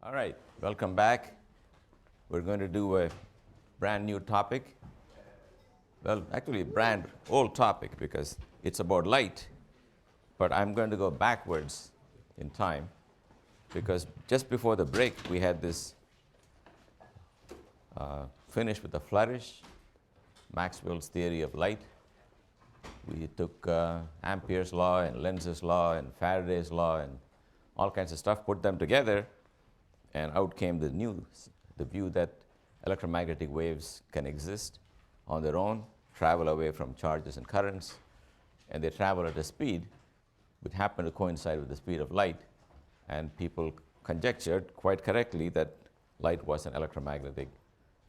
All right, welcome back. We're going to do a brand new topic. Well, actually, a brand old topic because it's about light, but I'm going to go backwards in time because just before the break, we had this finish with a flourish, Maxwell's theory of light. We took Ampere's law and Lenz's law and Faraday's law and all kinds of stuff, put them together, and out came the view that electromagnetic waves can exist on their own, travel away from charges and currents, and they travel at a speed which happened to coincide with the speed of light. And people conjectured quite correctly that light was an electromagnetic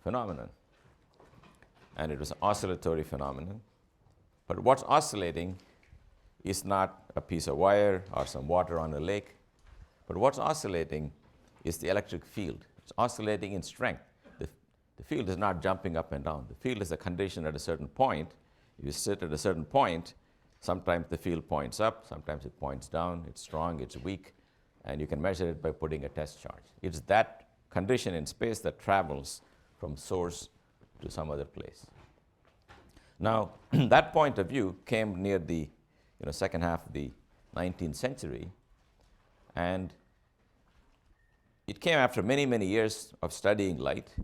phenomenon. And it was an oscillatory phenomenon. But what's oscillating is not a piece of wire or some water on a lake, but what's oscillating is the electric field. It's oscillating in strength. The field is not jumping up and down. The field is a condition at a certain point. You sit at a certain point, sometimes the field points up, sometimes it points down, it's strong, it's weak, and you can measure it by putting a test charge. It's that condition in space that travels from source to some other place. Now, that point of view came near the second half of the 19th century, and it came after many, many years of studying light.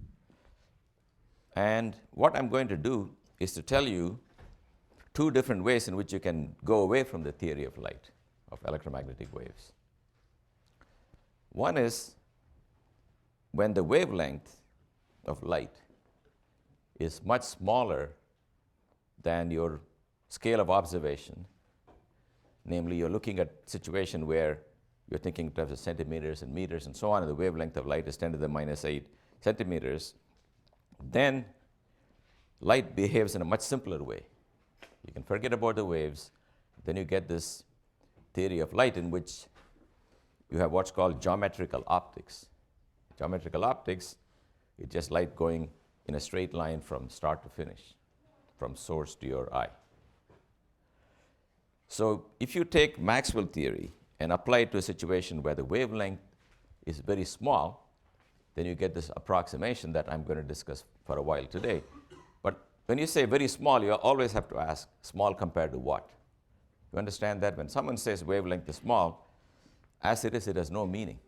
And what I'm going to do is to tell you two different ways in which you can go away from the theory of light, of electromagnetic waves. One is when the wavelength of light is much smaller than your scale of observation. Namely, you're looking at a situation where you're thinking in terms of centimeters and meters and so on, and the wavelength of light is 10 to the minus 8 centimeters, then light behaves in a much simpler way. You can forget about the waves. Then you get this theory of light in which you have what's called geometrical optics. Geometrical optics is just light going in a straight line from start to finish, from source to your eye. So if you take Maxwell theory and apply it to a situation where the wavelength is very small, then you get this approximation that I'm going to discuss for a while today. But when you say very small, you always have to ask, small compared to what? You understand that when someone says wavelength is small, as it is, it has no meaning.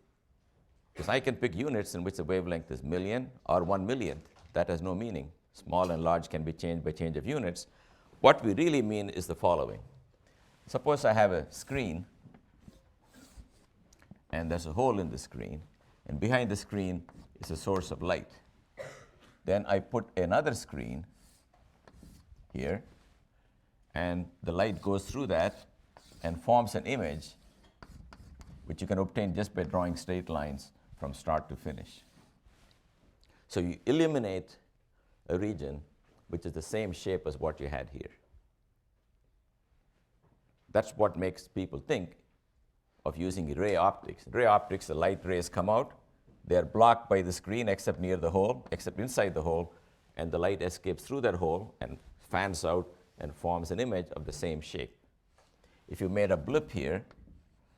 Because I can pick units in which the wavelength is million or 1 millionth. That has no meaning. Small and large can be changed by change of units. What we really mean is the following. Suppose I have a screen, and there's a hole in the screen, and behind the screen is a source of light. Then I put another screen here, and the light goes through that and forms an image which you can obtain just by drawing straight lines from start to finish. So you eliminate a region which is the same shape as what you had here. That's what makes people think of using ray optics. Ray optics, the light rays come out, they are blocked by the screen except near the hole, except inside the hole, and the light escapes through that hole and fans out and forms an image of the same shape. If you made a blip here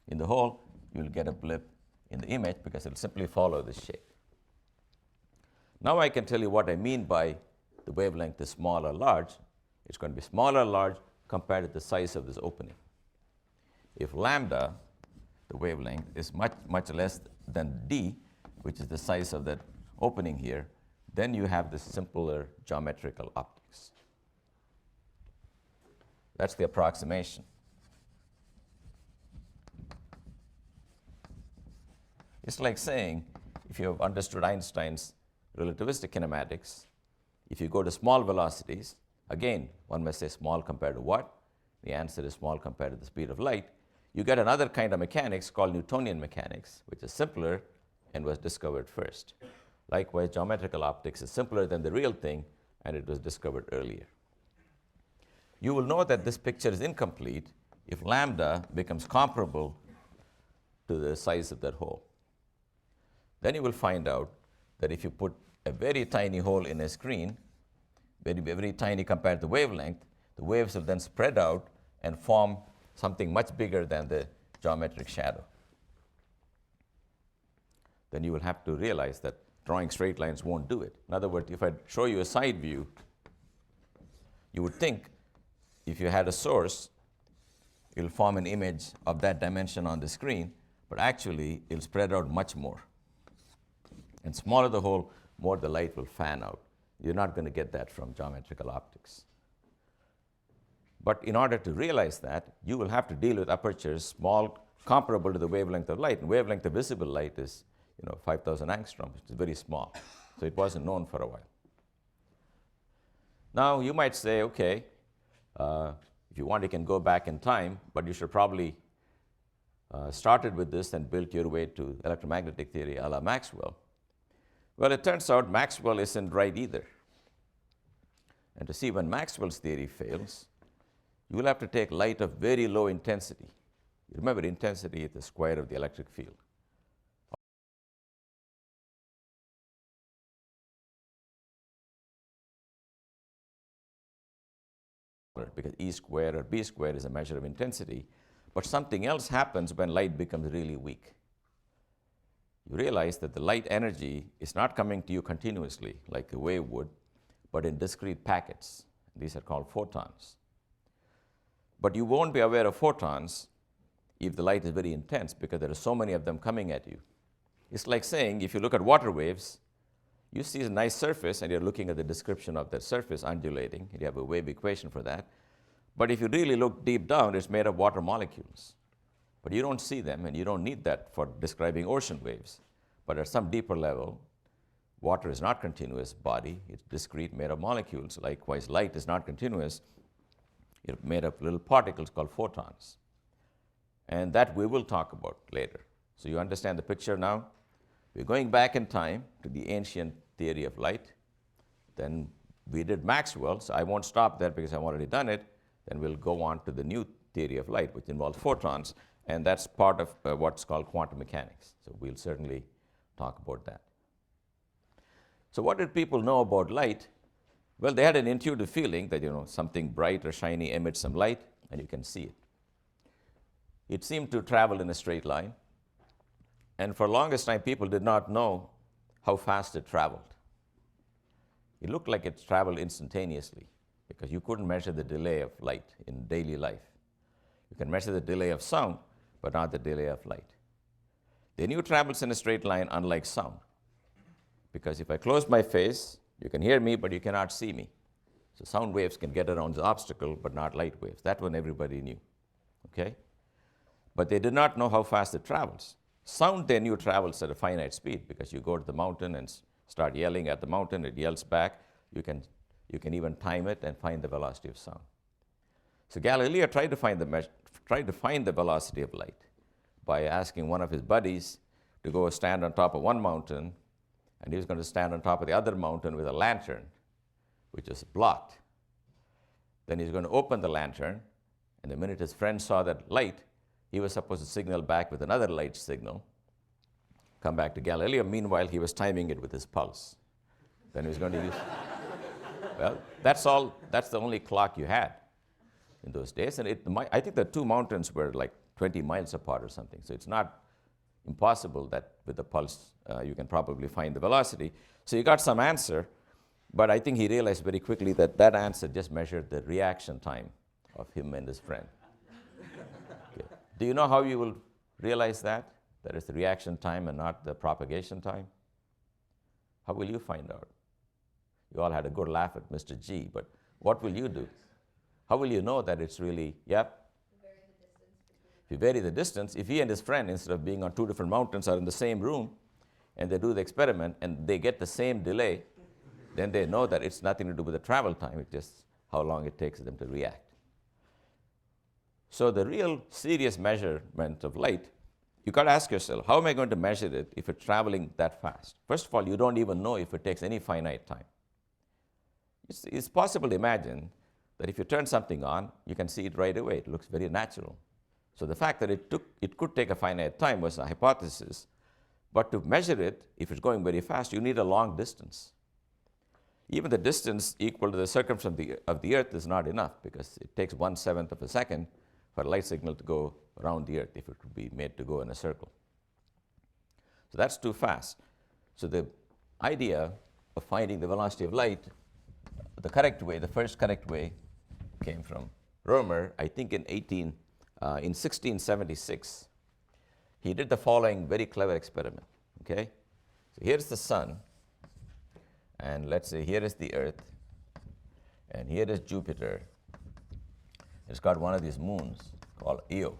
in the hole, you'll get a blip in the image because it'll simply follow this shape. Now I can tell you what I mean by the wavelength is small or large. It's going to be small or large compared to the size of this opening. If lambda, the wavelength, is much, much less than d, which is the size of that opening here, then you have this simpler geometrical optics. That's the approximation. It's like saying, if you have understood Einstein's relativistic kinematics, if you go to small velocities, again, one must say small compared to what? The answer is small compared to the speed of light. You get another kind of mechanics called Newtonian mechanics, which is simpler and was discovered first. Likewise, geometrical optics is simpler than the real thing, and it was discovered earlier. You will know that this picture is incomplete if lambda becomes comparable to the size of that hole. Then you will find out that if you put a very tiny hole in a screen, very tiny compared to the wavelength, the waves will then spread out and form something much bigger than the geometric shadow. then you will have to realize that drawing straight lines won't do it. In other words, if I show you a side view, you would think if you had a source, it'll form an image of that dimension on the screen, but actually it'll spread out much more. And smaller the hole, more the light will fan out. You're not going to get that from geometrical optics. But in order to realize that, you will have to deal with apertures small, comparable to the wavelength of light. And wavelength of visible light is 5,000 angstroms, which is very small. So it wasn't known for a while. Now, you might say, okay, if you want, you can go back in time, but you should probably started with this and built your way to electromagnetic theory a la Maxwell. Well, it turns out Maxwell isn't right either. And to see when Maxwell's theory fails, you will have to take light of very low intensity. Remember, intensity is the square of the electric field. Because E squared or B squared is a measure of intensity. But something else happens when light becomes really weak. You realize that the light energy is not coming to you continuously like a wave would, but in discrete packets. These are called photons. But you won't be aware of photons if the light is very intense because there are so many of them coming at you. It's like saying if you look at water waves, you see a nice surface and you're looking at the description of that surface undulating, and you have a wave equation for that. But if you really look deep down, it's made of water molecules. But you don't see them, and you don't need that for describing ocean waves. But at some deeper level, water is not continuous body. It's discrete, made of molecules. Likewise, light is not continuous. It's made of little particles called photons. And that we will talk about later. So you understand the picture now? We're going back in time to the ancient theory of light. Then we did Maxwell, so I won't stop there because I've already done it. Then we'll go on to the new theory of light, which involves photons, and that's part of what's called quantum mechanics. So we'll certainly talk about that. So what did people know about light? Well, they had an intuitive feeling that something bright or shiny emits some light, and you can see it. It seemed to travel in a straight line. And for the longest time, people did not know how fast it traveled. It looked like it traveled instantaneously because you couldn't measure the delay of light in daily life. You can measure the delay of sound, but not the delay of light. They knew it travels in a straight line, unlike sound. Because if I close my face, you can hear me, but you cannot see me. So sound waves can get around the obstacle, but not light waves. That one everybody knew. Okay? But they did not know how fast it travels. Sound they knew travels at a finite speed because you go to the mountain and start yelling at the mountain, it yells back. You can even time it and find the velocity of sound. So Galileo tried to find the velocity of light by asking one of his buddies to go stand on top of one mountain, and he was going to stand on top of the other mountain with a lantern, which is blocked. Then he's going to open the lantern, and the minute his friend saw that light, he was supposed to signal back with another light signal, come back to Galileo. Meanwhile, he was timing it with his pulse. Then he was going to use, well, that's the only clock you had in those days. And I think the two mountains were like 20 miles apart or something. So it's not impossible that with the pulse, you can probably find the velocity. So you got some answer, but I think he realized very quickly that that answer just measured the reaction time of him and his friend. Do you know how you will realize that? That it's the reaction time and not the propagation time? How will you find out? You all had a good laugh at Mr. G, but what will you do? How will you know that it's really, yep? Vary the distance between. If you vary the distance, if he and his friend, instead of being on two different mountains, are in the same room, and they do the experiment, and they get the same delay, then they know that it's nothing to do with the travel time, it's just how long it takes them to react. So the real serious measurement of light, you got to ask yourself, how am I going to measure it if it's traveling that fast? First of all, you don't even know if it takes any finite time. It's possible to imagine that if you turn something on, you can see it right away. It looks very natural. So the fact that it could take a finite time was a hypothesis. But to measure it, if it's going very fast, you need a long distance. Even the distance equal to the circumference of the Earth is not enough because it takes 1/7 of a second for a light signal to go around the Earth if it could be made to go in a circle. So that's too fast. So the idea of finding the velocity of light, the correct way, the first correct way, came from Roemer, I think in 1676. He did the following very clever experiment. Okay, so here's the sun, and let's say here is the Earth, and here is Jupiter. It's got one of these moons called Io.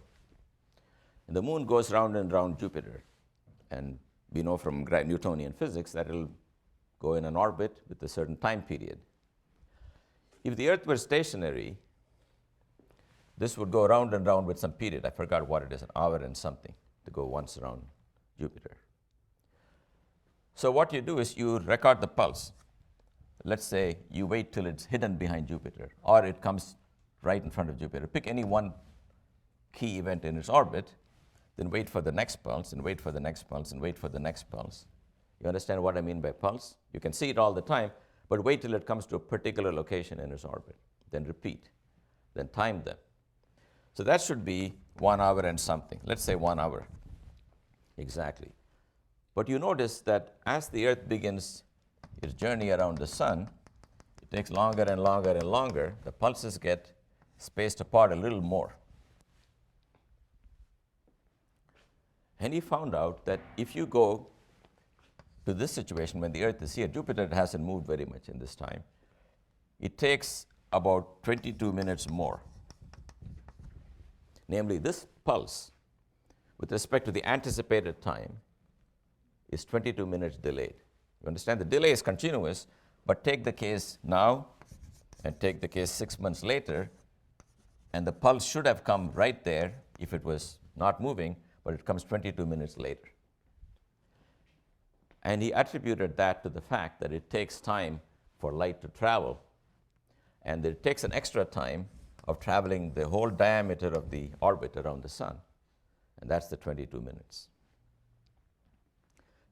And the moon goes round and round Jupiter. And we know from Newtonian physics that it'll go in an orbit with a certain time period. If the Earth were stationary, this would go round and round with some period. I forgot what it is, an hour and something, to go once around Jupiter. So what you do is you record the pulse. Let's say you wait till it's hidden behind Jupiter, or it comes right in front of Jupiter. Pick any one key event in its orbit, then wait for the next pulse, and wait for the next pulse, and wait for the next pulse. You understand what I mean by pulse? You can see it all the time, but wait till it comes to a particular location in its orbit. Then repeat. Then time them. So that should be 1 hour and something. Let's say 1 hour. Exactly. But you notice that as the Earth begins its journey around the sun, it takes longer and longer and longer. The pulses get spaced apart a little more. And he found out that if you go to this situation when the Earth is here, Jupiter hasn't moved very much in this time, it takes about 22 minutes more. Namely, this pulse, with respect to the anticipated time, is 22 minutes delayed. You understand? The delay is continuous, but take the case now and take the case 6 months later, and the pulse should have come right there if it was not moving, but it comes 22 minutes later. And he attributed that to the fact that it takes time for light to travel, and it takes an extra time of traveling the whole diameter of the orbit around the sun, and that's the 22 minutes.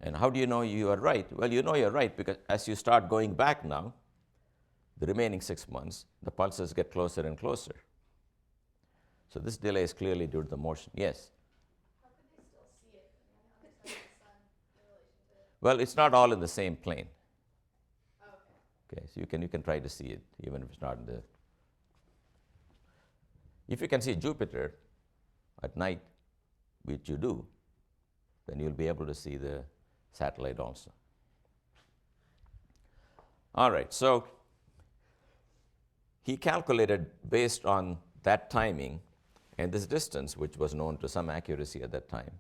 And how do you know you are right? Well, you know you're right because as you start going back now, the remaining 6 months, the pulses get closer and closer. So this delay is clearly due to the motion. Yes? How could they still see it? I mean, on the other side of the sun in relation to it. Well, it's not all in the same plane. Oh, okay. Okay, so you can try to see it even if it's not in the. If you can see Jupiter at night, which you do, then you'll be able to see the satellite also. All right, so he calculated based on that timing and this distance, which was known to some accuracy at that time,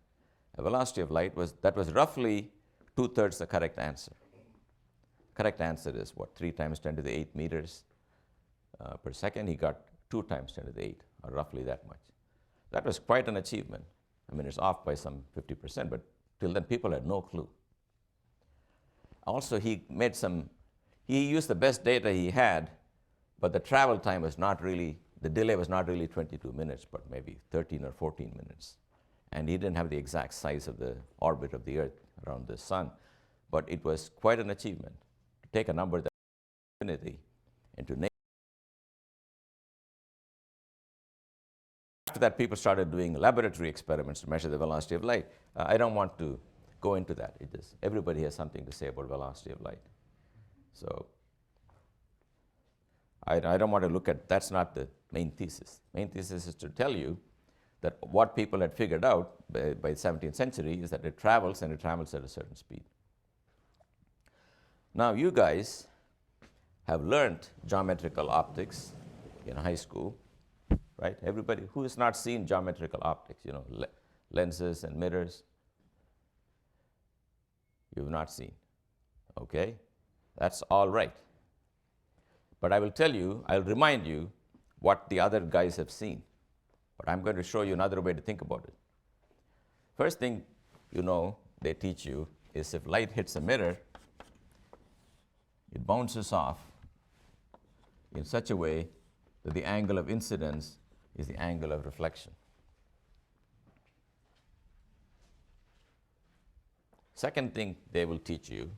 a velocity of light that was roughly 2/3 the correct answer. Correct answer is what, 3 times 10 to the 8 meters per second. He got 2 times 10 to the 8, or roughly that much. That was quite an achievement. I mean, it's off by some 50%, but till then people had no clue. Also, he used the best data he had, but the travel time was not really, the delay was not really 22 minutes, but maybe 13 or 14 minutes. And he didn't have the exact size of the orbit of the Earth around the sun, but it was quite an achievement to take a number that was infinity and to name. After that, people started doing laboratory experiments to measure the velocity of light. I don't want to go into that. Everybody has something to say about velocity of light. So I don't want to look at, that's not the main thesis. Main thesis is to tell you that what people had figured out by the 17th century is that it travels, and it travels at a certain speed. Now, you guys have learned geometrical optics in high school, right? Everybody who has not seen geometrical optics, lenses and mirrors, you've not seen. Okay? That's all right. But I will tell you, I'll remind you what the other guys have seen. But I'm going to show you another way to think about it. First thing they teach you is if light hits a mirror, it bounces off in such a way that the angle of incidence is the angle of reflection. Second thing they will teach you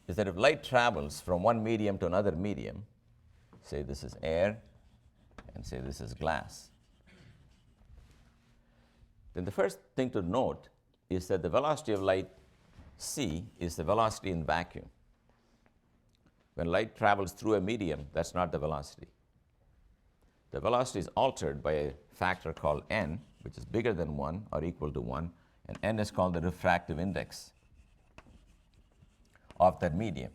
is that if light travels from one medium to another medium, say this is air and say this is glass, then the first thing to note is that the velocity of light c is the velocity in vacuum. When light travels through a medium, that's not the velocity. The velocity is altered by a factor called n, which is bigger than 1 or equal to 1, and n is called the refractive index of that medium.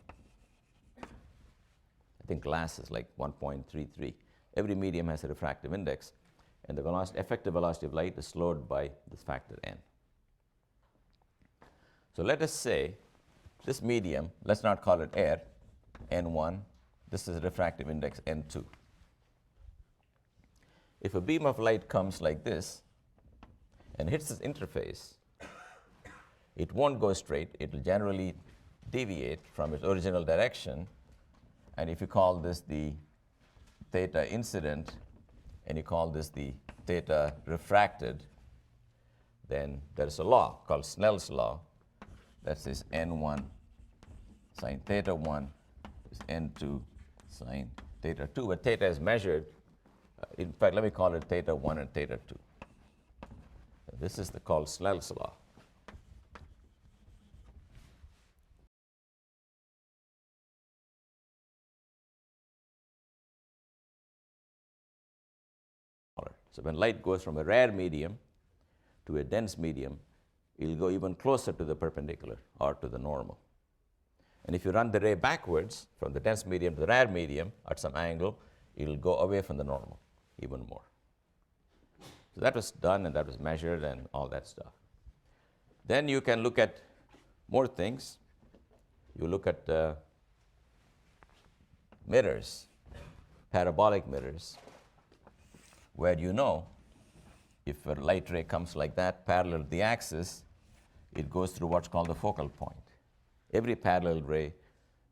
I think glass is like 1.33. Every medium has a refractive index, and the effective velocity of light is slowed by this factor n. So let us say this medium, let's not call it air, n1, this is a refractive index n2. If a beam of light comes like this and hits this interface, it won't go straight. It will generally deviate from its original direction. And if you call this the theta incident and you call this the theta refracted, then there's a law called Snell's law that says n1 sine theta 1 is n2 sine theta 2. But theta is measured. In fact, let me call it theta 1 and theta 2. This is called Snell's law. So when light goes from a rare medium to a dense medium, it will go even closer to the perpendicular or to the normal. And if you run the ray backwards from the dense medium to the rare medium at some angle, it will go away from the normal even more. So that was done and that was measured and all that stuff. Then you can look at more things. You look at mirrors, parabolic mirrors, where you know if a light ray comes like that parallel to the axis, it goes through what's called the focal point. Every parallel ray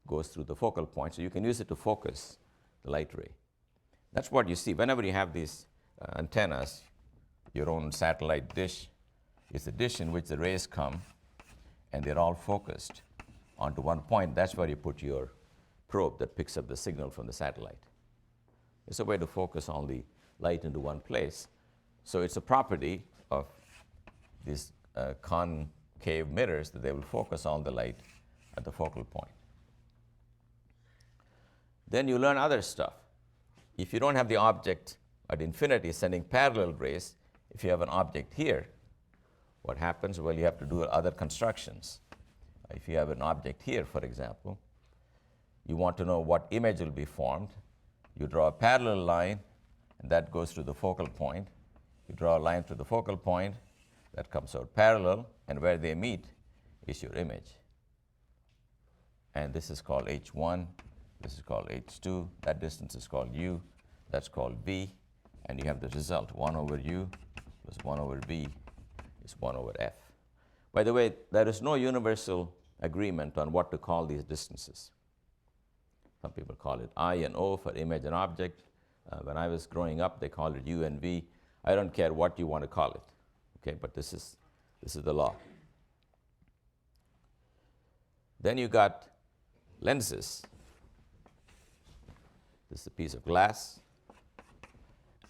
goes through the focal point, so you can use it to focus the light ray. That's what you see. Whenever you have these antennas, your own satellite dish is a dish in which the rays come and they're all focused onto one point. That's where you put your probe that picks up the signal from the satellite. It's a way to focus all the light into one place. So it's a property of these concave mirrors that they will focus all the light at the focal point. Then you learn other stuff. If you don't have the object at infinity sending parallel rays, if you have an object here, what happens? Well, you have to do other constructions. If you have an object here, for example, you want to know what image will be formed. You draw a parallel line, and that goes to the focal point. You draw a line to the focal point, that comes out parallel, and where they meet is your image. And this is called h1, this is called h2, that distance is called u, that's called v, and you have the result, 1 over u plus 1 over v is 1 over f. By the way, there is no universal agreement on what to call these distances. Some people call it I and O for image and object. When I was growing up, they called it U and V. I don't care what you want to call it, okay? But this is the law. Then you got lenses. This is a piece of glass,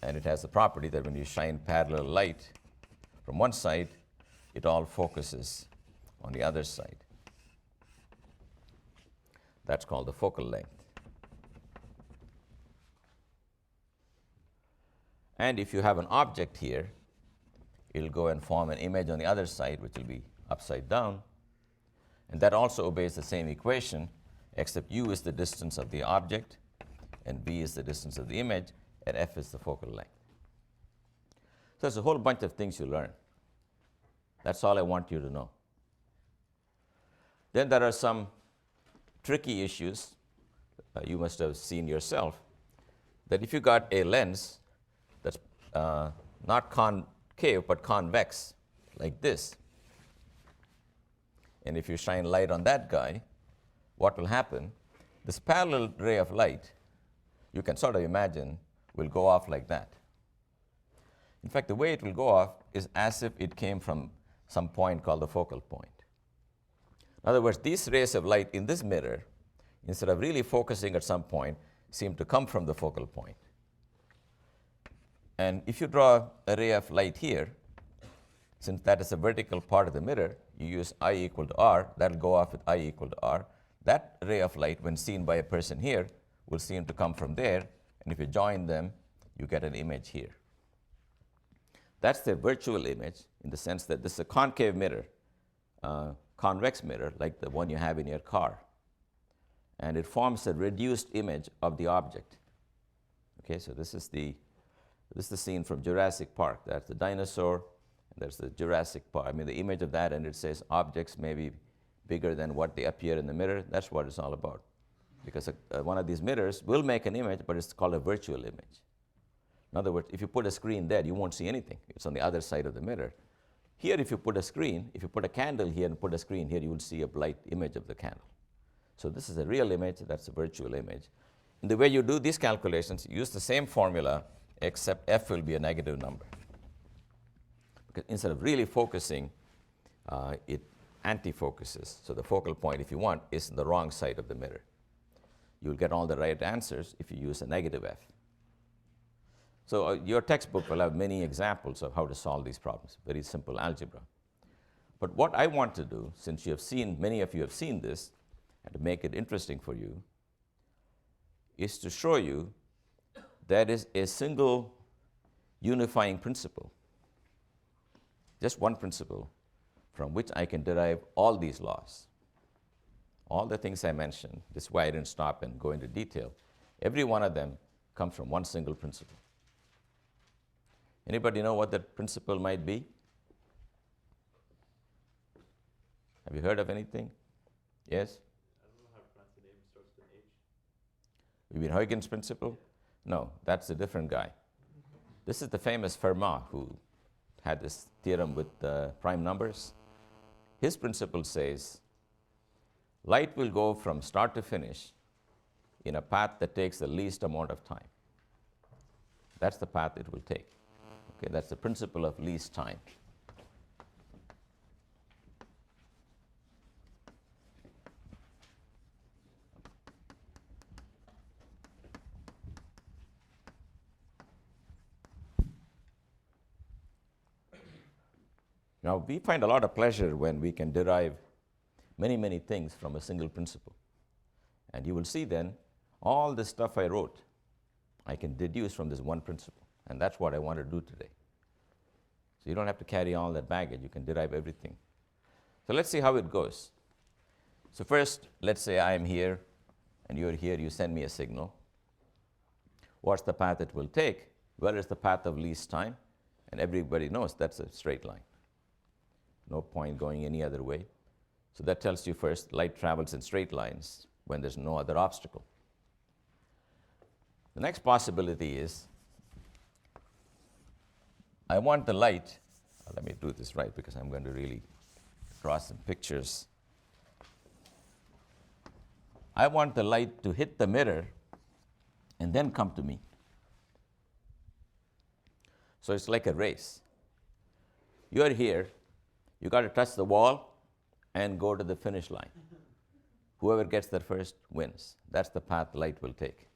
and it has the property that when you shine parallel light from one side, it all focuses on the other side. That's called the focal length. And if you have an object here, it'll go and form an image on the other side, which will be upside down. And that also obeys the same equation, except u is the distance of the object, and v is the distance of the image, and f is the focal length. So there's a whole bunch of things you learn. That's all I want you to know. Then there are some tricky issues you must have seen yourself, that if you got a lens that's not concave but convex, like this, and if you shine light on that guy, what will happen? This parallel ray of light, you can sort of imagine, will go off like that. In fact, the way it will go off is as if it came from some point called the focal point. In other words, these rays of light in this mirror, instead of really focusing at some point, seem to come from the focal point. And if you draw a ray of light here, since that is a vertical part of the mirror, you use I equal to R, that'll go off with I equal to R. That ray of light, when seen by a person here, will seem to come from there, and if you join them, you get an image here. That's the virtual image in the sense that this is a concave mirror, convex mirror, like the one you have in your car. And it forms a reduced image of the object. Okay, so this is the scene from Jurassic Park. That's the dinosaur, and there's the Jurassic Park. I mean, the image of that, and it says objects may be bigger than what they appear in the mirror. That's what it's all about. Because one of these mirrors will make an image, but it's called a virtual image. In other words, if you put a screen there, you won't see anything. It's on the other side of the mirror. Here, if you put a screen, if you put a candle here and put a screen here, you will see a bright image of the candle. So this is a real image, that's a virtual image. And the way you do these calculations, you use the same formula, except f will be a negative number. Because instead of really focusing, it anti-focuses. So the focal point, if you want, is the wrong side of the mirror. You'll get all the right answers if you use a negative f. So your textbook will have many examples of how to solve these problems, very simple algebra. But what I want to do, since you have seen, many of you have seen this, and to make it interesting for you, is to show you there is a single unifying principle, just one principle, from which I can derive all these laws. All the things I mentioned, this is why I didn't stop and go into detail, every one of them comes from one single principle. Anybody know what that principle might be? Have you heard of anything? Yes? I don't know how to pronounce the name. It starts with an H. You mean Huygens principle? No, that's a different guy. This is the famous Fermat who had this theorem with prime numbers. His principle says light will go from start to finish in a path that takes the least amount of time. That's the path it will take. Okay, that's the principle of least time. Now, we find a lot of pleasure when we can derive many, many things from a single principle. And you will see then all the stuff I wrote, I can deduce from this one principle. And that's what I want to do today. So you don't have to carry all that baggage. You can derive everything. So let's see how it goes. So first, let's say I am here, and you're here. You send me a signal. What's the path it will take? Well, it's the path of least time. And everybody knows that's a straight line. No point going any other way. So that tells you first, light travels in straight lines when there's no other obstacle. The next possibility is, I want the light, let me do this right because I'm going to really draw some pictures. I want the light to hit the mirror and then come to me. So it's like a race. You're here, you got to touch the wall and go to the finish line. Whoever gets there first wins. That's the path light will take.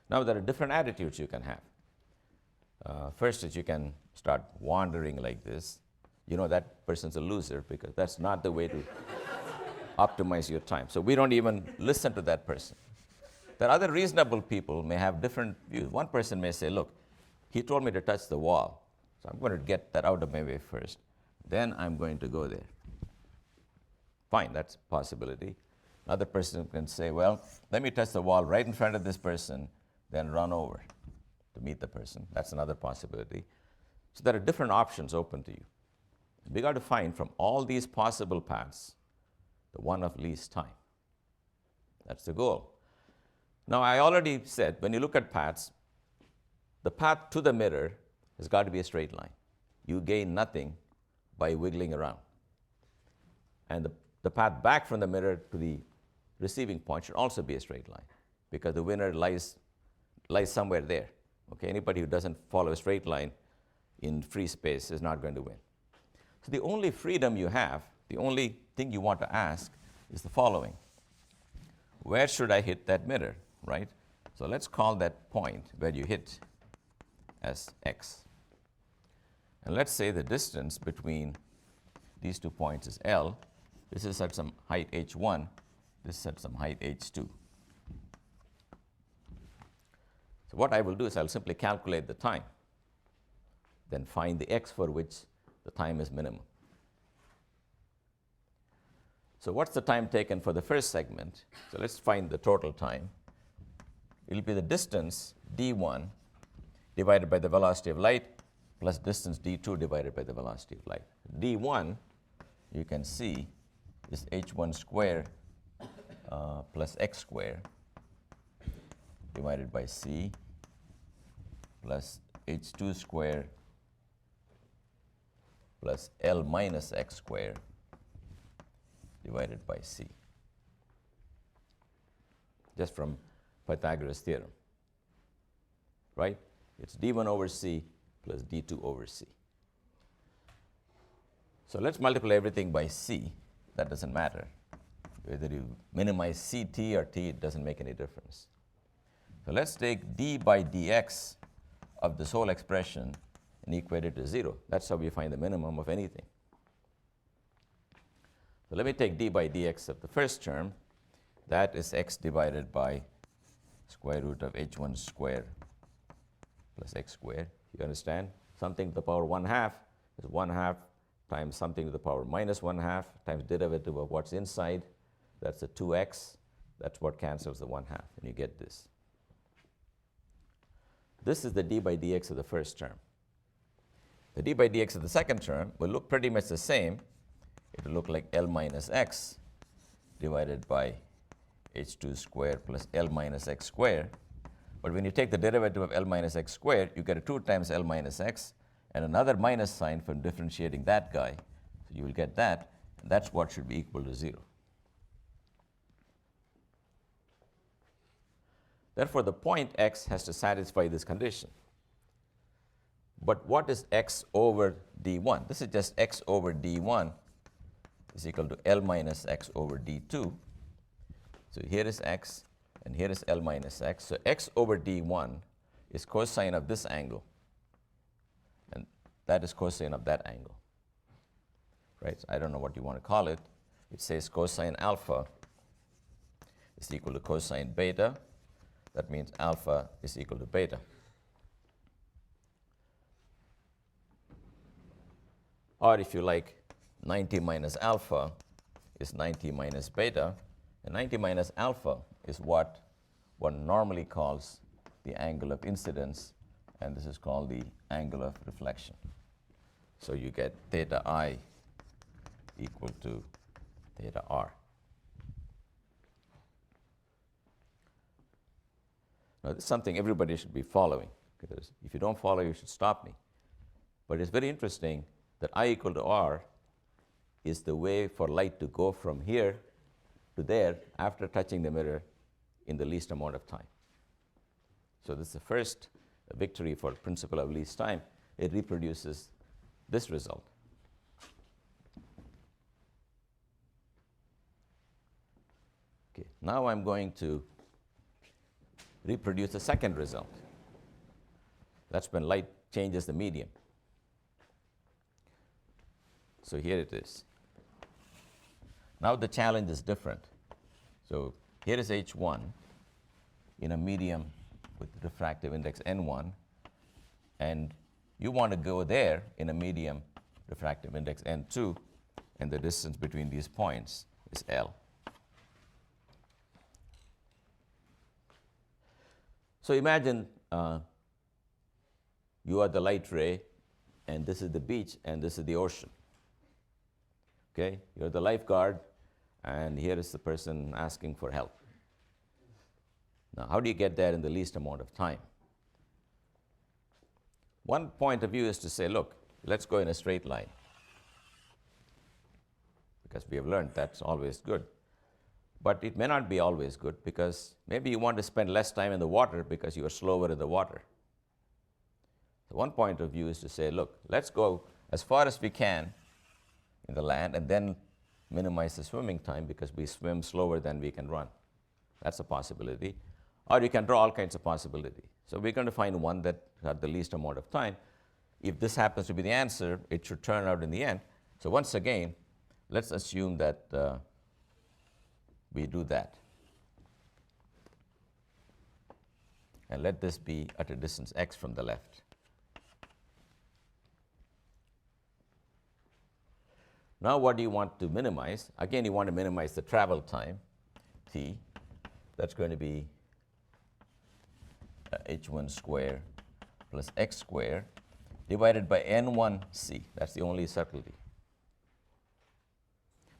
Now there are different attitudes you can have. First is you can start wandering like this. You know that person's a loser because that's not the way to optimize your time. So we don't even listen to that person. There are other reasonable people may have different views. One person may say, look, he told me to touch the wall, so I'm going to get that out of my way first. Then I'm going to go there. Fine, that's a possibility. Another person can say, well, let me touch the wall right in front of this person, then run over to meet the person. That's another possibility. So there are different options open to you. We got to find from all these possible paths the one of least time. That's the goal. Now, I already said, when you look at paths, the path to the mirror has got to be a straight line. You gain nothing by wiggling around. And the path back from the mirror to the receiving point should also be a straight line, because the winner lies somewhere there. Okay? Anybody who doesn't follow a straight line in free space is not going to win. So the only freedom you have, the only thing you want to ask is the following. Where should I hit that mirror, right? So let's call that point where you hit as x. And let's say the distance between these 2 points is L. This is at some height h1. This is at some height h2. So what I will do is I'll simply calculate the time, then find the x for which the time is minimum. So what's the time taken for the first segment? So let's find the total time. It will be the distance d1 divided by the velocity of light plus distance d2 divided by the velocity of light. d1, you can see, is h1 square plus x square divided by c plus h2 square plus L minus x square divided by c, just from Pythagoras' theorem, right? It's d1 over c plus d2 over c. So let's multiply everything by c. That doesn't matter. Whether you minimize ct or t, it doesn't make any difference. So let's take d by dx of this whole expression and equate it to 0. That's how we find the minimum of anything. So let me take d by dx of the first term. That is x divided by square root of h1 square plus x squared. You understand? Something to the power 1/2 is 1/2 times something to the power minus 1/2 times derivative of what's inside. That's a 2x. That's what cancels the 1/2, and you get this. This is the d by dx of the first term. The d by dx of the second term will look pretty much the same. It will look like L minus x divided by h2 square plus L minus x square. But when you take the derivative of L minus x squared, you get a 2 times L minus x and another minus sign for differentiating that guy. So you will get that, and that's what should be equal to 0. Therefore, the point x has to satisfy this condition. But what is x over d1? This is just x over d1 is equal to L minus x over d2. So here is x, and here is L minus x. So x over d1 is cosine of this angle, and that is cosine of that angle. Right? So I don't know what you want to call it. It says cosine alpha is equal to cosine beta. That means alpha is equal to beta. Or if you like, 90 minus alpha is 90 minus beta, and 90 minus alpha is what one normally calls the angle of incidence, and this is called the angle of reflection. So you get theta I equal to theta R. Now, this is something everybody should be following, because if you don't follow, you should stop me. But it's very interesting that I equal to R is the way for light to go from here to there after touching the mirror in the least amount of time. So this is the first victory for the principle of least time. It reproduces this result. Okay, now I'm going to reproduce the second result. That's when light changes the medium. So here it is. Now the challenge is different. So here is H1 in a medium with refractive index N1, and you want to go there in a medium refractive index N2, and the distance between these points is L. So imagine you are the light ray, and this is the beach, and this is the ocean. Okay, you're the lifeguard, and here is the person asking for help. Now, how do you get there in the least amount of time? One point of view is to say, look, let's go in a straight line, because we have learned that's always good. But it may not be always good, because maybe you want to spend less time in the water because you are slower in the water. So one point of view is to say, look, let's go as far as we can in the land and then minimize the swimming time because we swim slower than we can run. That's a possibility. Or you can draw all kinds of possibility. So we're going to find one that had the least amount of time. If this happens to be the answer, it should turn out in the end So once again, let's assume that we do that. And let this be at a distance x from the left. Now what do you want to minimize? Again, you want to minimize the travel time, t. That's going to be h1 square plus x square divided by n1c. That's the only subtlety.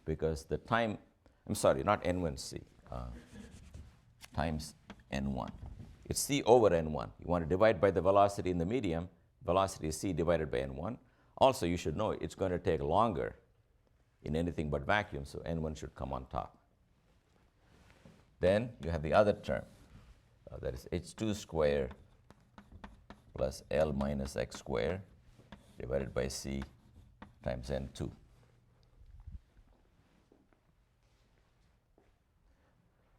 Because the time, I'm sorry, not n1c, times n1. It's c over n1. You want to divide by the velocity in the medium. Velocity is c divided by n1. Also, you should know it's going to take longer in anything but vacuum, so n1 should come on top. Then you have the other term. That is h2 square plus L minus x square divided by c times n2.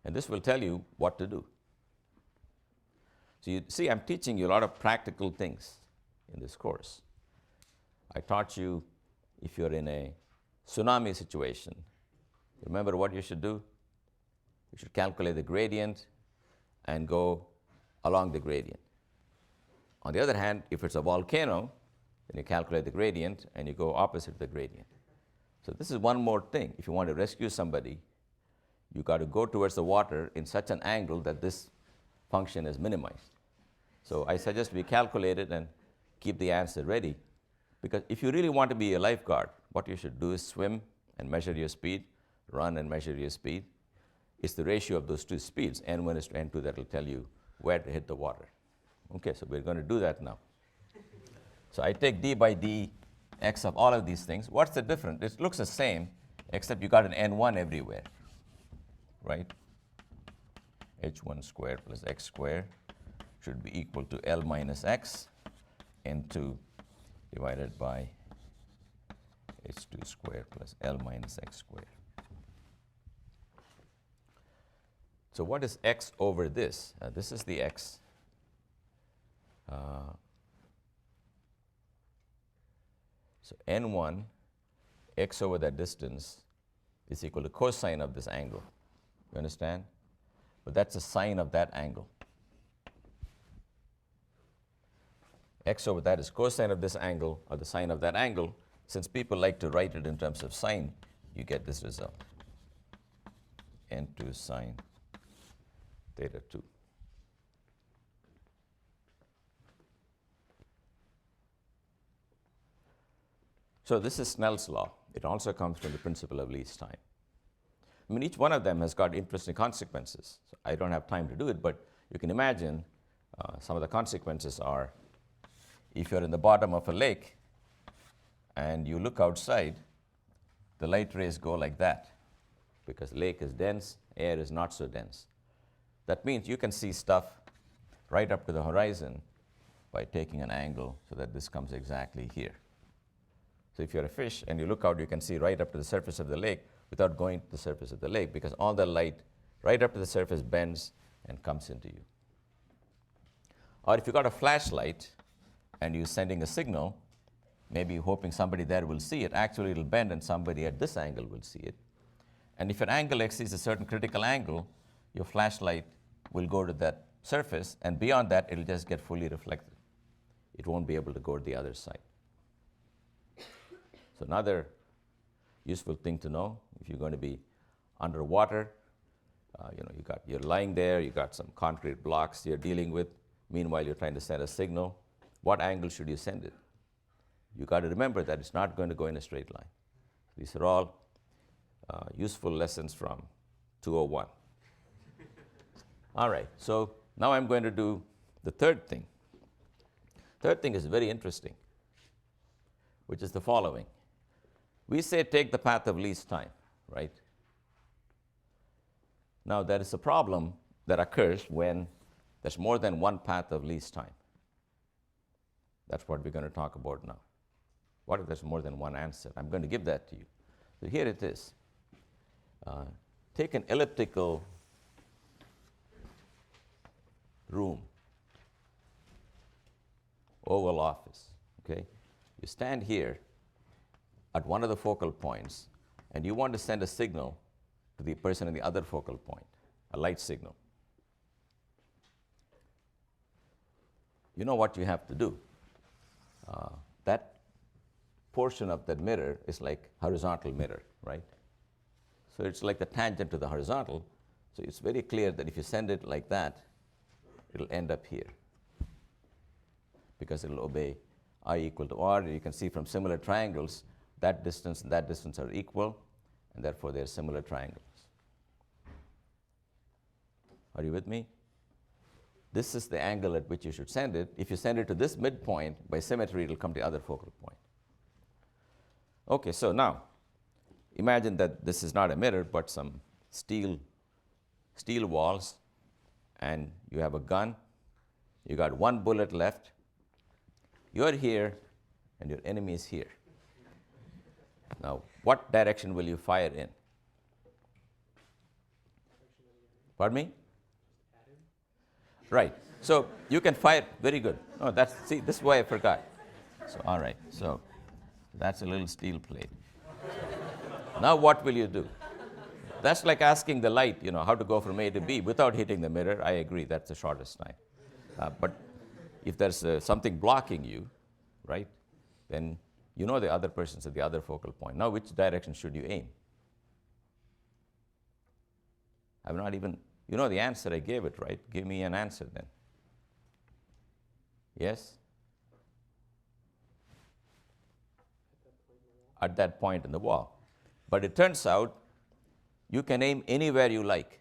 And this will tell you what to do. So you see, I'm teaching you a lot of practical things in this course. I taught you if you're in a tsunami situation, remember what you should do? You should calculate the gradient and go along the gradient. On the other hand, if it's a volcano, then you calculate the gradient and you go opposite the gradient. So this is one more thing. If you want to rescue somebody, you got to go towards the water in such an angle that this function is minimized. So I suggest we calculate it and keep the answer ready. Because if you really want to be a lifeguard, what you should do is swim and measure your speed, run and measure your speed. It's the ratio of those two speeds, n1 is to n2, that will tell you where to hit the water. Okay, so we're going to do that now. So I take d by dx of all of these things. What's the difference? It looks the same, except you got an n1 everywhere, right? h1 squared plus x squared should be equal to L minus x, n2 divided by h2 squared plus L minus x squared. So what is x over this? This is the x. So n1, x over that distance is equal to cosine of this angle. You understand? But that's the sine of that angle. X over that is cosine of this angle, or the sine of that angle. Since people like to write it in terms of sine, you get this result. N2 sine theta 2. So this is Snell's law. It also comes from the principle of least time. I mean, each one of them has got interesting consequences. So I don't have time to do it, but you can imagine some of the consequences are, if you're in the bottom of a lake and you look outside, the light rays go like that because lake is dense, air is not so dense. That means you can see stuff right up to the horizon by taking an angle so that this comes exactly here. So if you're a fish and you look out, you can see right up to the surface of the lake without going to the surface of the lake, because all the light right up to the surface bends and comes into you. Or if you got a flashlight and you're sending a signal, maybe hoping somebody there will see it, actually it'll bend and somebody at this angle will see it. And if an angle exceeds a certain critical angle, your flashlight will go to that surface, and beyond that it'll just get fully reflected. It won't be able to go to the other side. So another useful thing to know, if you're going to be underwater, you're lying there, you got some concrete blocks you're dealing with. Meanwhile, you're trying to send a signal. What angle should you send it? You got to remember that it's not going to go in a straight line. These are all useful lessons from 201. All right, so now I'm going to do the third thing. Third thing is very interesting, which is the following. We say take the path of least time, right? Now, there is a problem that occurs when there's more than one path of least time. That's what we're going to talk about now. What if there's more than one answer? I'm going to give that to you. So here it is. Take an elliptical room, Oval Office, okay? You stand here at one of the focal points, and you want to send a signal to the person in the other focal point, a light signal. You know what you have to do. That portion of that mirror is like horizontal mirror, right? So it's like the tangent to the horizontal. So it's very clear that if you send it like that, it'll end up here because it'll obey I equal to R. You can see from similar triangles, that distance and that distance are equal, and therefore they're similar triangles. Are you with me? This is the angle at which you should send it. If you send it to this midpoint, by symmetry, it'll come to the other focal point. Okay, so now, imagine that this is not a mirror, but some steel walls, and you have a gun. You got one bullet left. You're here, and your enemy is here. Now, what direction will you fire in? Pardon me? Right. So you can fire. Very good. Oh, see, this is why I forgot. So, all right. So that's a little steel plate. So, now what will you do? That's like asking the light, how to go from A to B without hitting the mirror. I agree. That's the shortest time. But if there's something blocking you, right, then you know the other person's at the other focal point. Now, which direction should you aim? I'm not even, you know the answer, I gave it, right? Give me an answer then. Yes? At that point in the wall. But it turns out you can aim anywhere you like.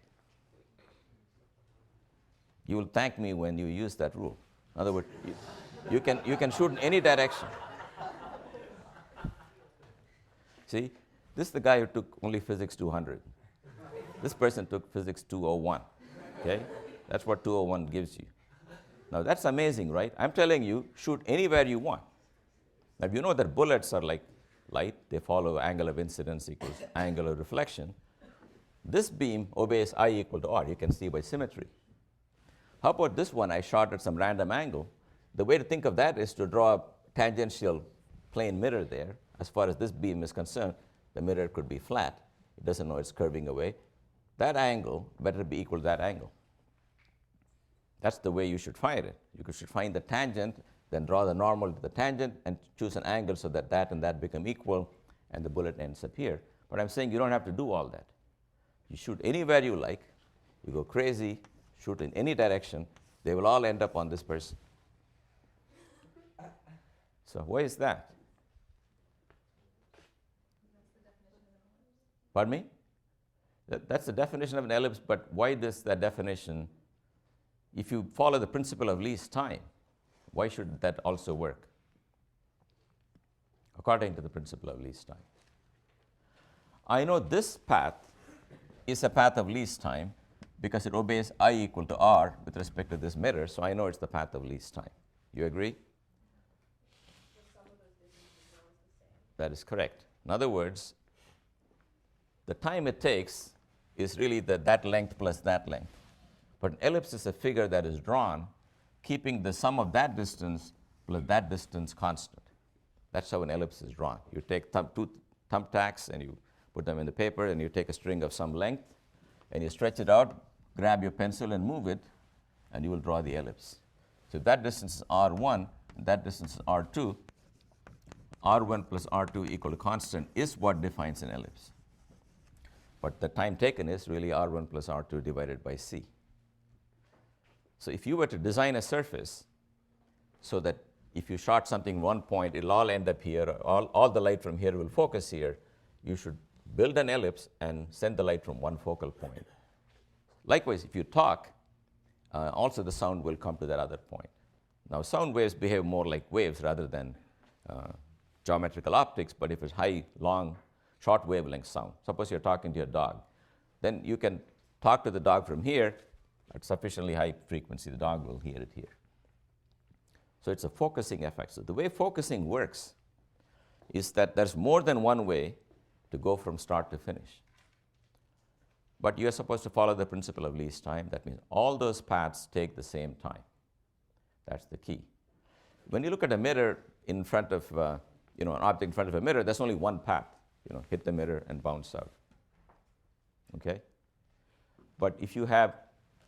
You will thank me when you use that rule. In other words, you can shoot in any direction. See, this is the guy who took only physics 200. This person took physics 201. Okay? That's what 201 gives you. Now that's amazing, right? I'm telling you, shoot anywhere you want. Now you know that bullets are like light. They follow angle of incidence equals angle of reflection. This beam obeys I equal to R. You can see by symmetry. How about this one I shot at some random angle? The way to think of that is to draw a tangential plane mirror there. As far as this beam is concerned, the mirror could be flat. It doesn't know it's curving away. That angle better be equal to that angle. That's the way you should fire it. You should find the tangent, then draw the normal to the tangent, and choose an angle so that that and that become equal, and the bullet ends up here. But I'm saying you don't have to do all that. You shoot anywhere you like. You go crazy, shoot in any direction. They will all end up on this person. So why is that? Pardon me? That's the definition of an ellipse, but why that definition? If you follow the principle of least time, why should that also work? According to the principle of least time. I know this path is a path of least time because it obeys I equal to R with respect to this mirror, so I know it's the path of least time. You agree? That is correct. In other words, the time it takes is really that length plus that length. But an ellipse is a figure that is drawn, keeping the sum of that distance plus that distance constant. That's how an ellipse is drawn. You take two thumbtacks and you put them in the paper, and you take a string of some length, and you stretch it out, grab your pencil and move it, and you will draw the ellipse. So if that distance is R1, and that distance is R2, R1 plus R2 equal to constant is what defines an ellipse. But the time taken is really R1 plus R2 divided by C. So if you were to design a surface so that if you shot something one point, it'll all end up here, all the light from here will focus here, you should build an ellipse and send the light from one focal point. Likewise, if you talk, also the sound will come to that other point. Now, sound waves behave more like waves rather than geometrical optics, but if it's high, long, short wavelength sound, suppose you're talking to your dog, then you can talk to the dog from here at sufficiently high frequency, the dog will hear it here. So it's a focusing effect. So the way focusing works is that there's more than one way to go from start to finish. But you're supposed to follow the principle of least time. That means all those paths take the same time. That's the key. When you look at a mirror in front of an object in front of a mirror, there's only one path, hit the mirror and bounce out. Okay? But if you have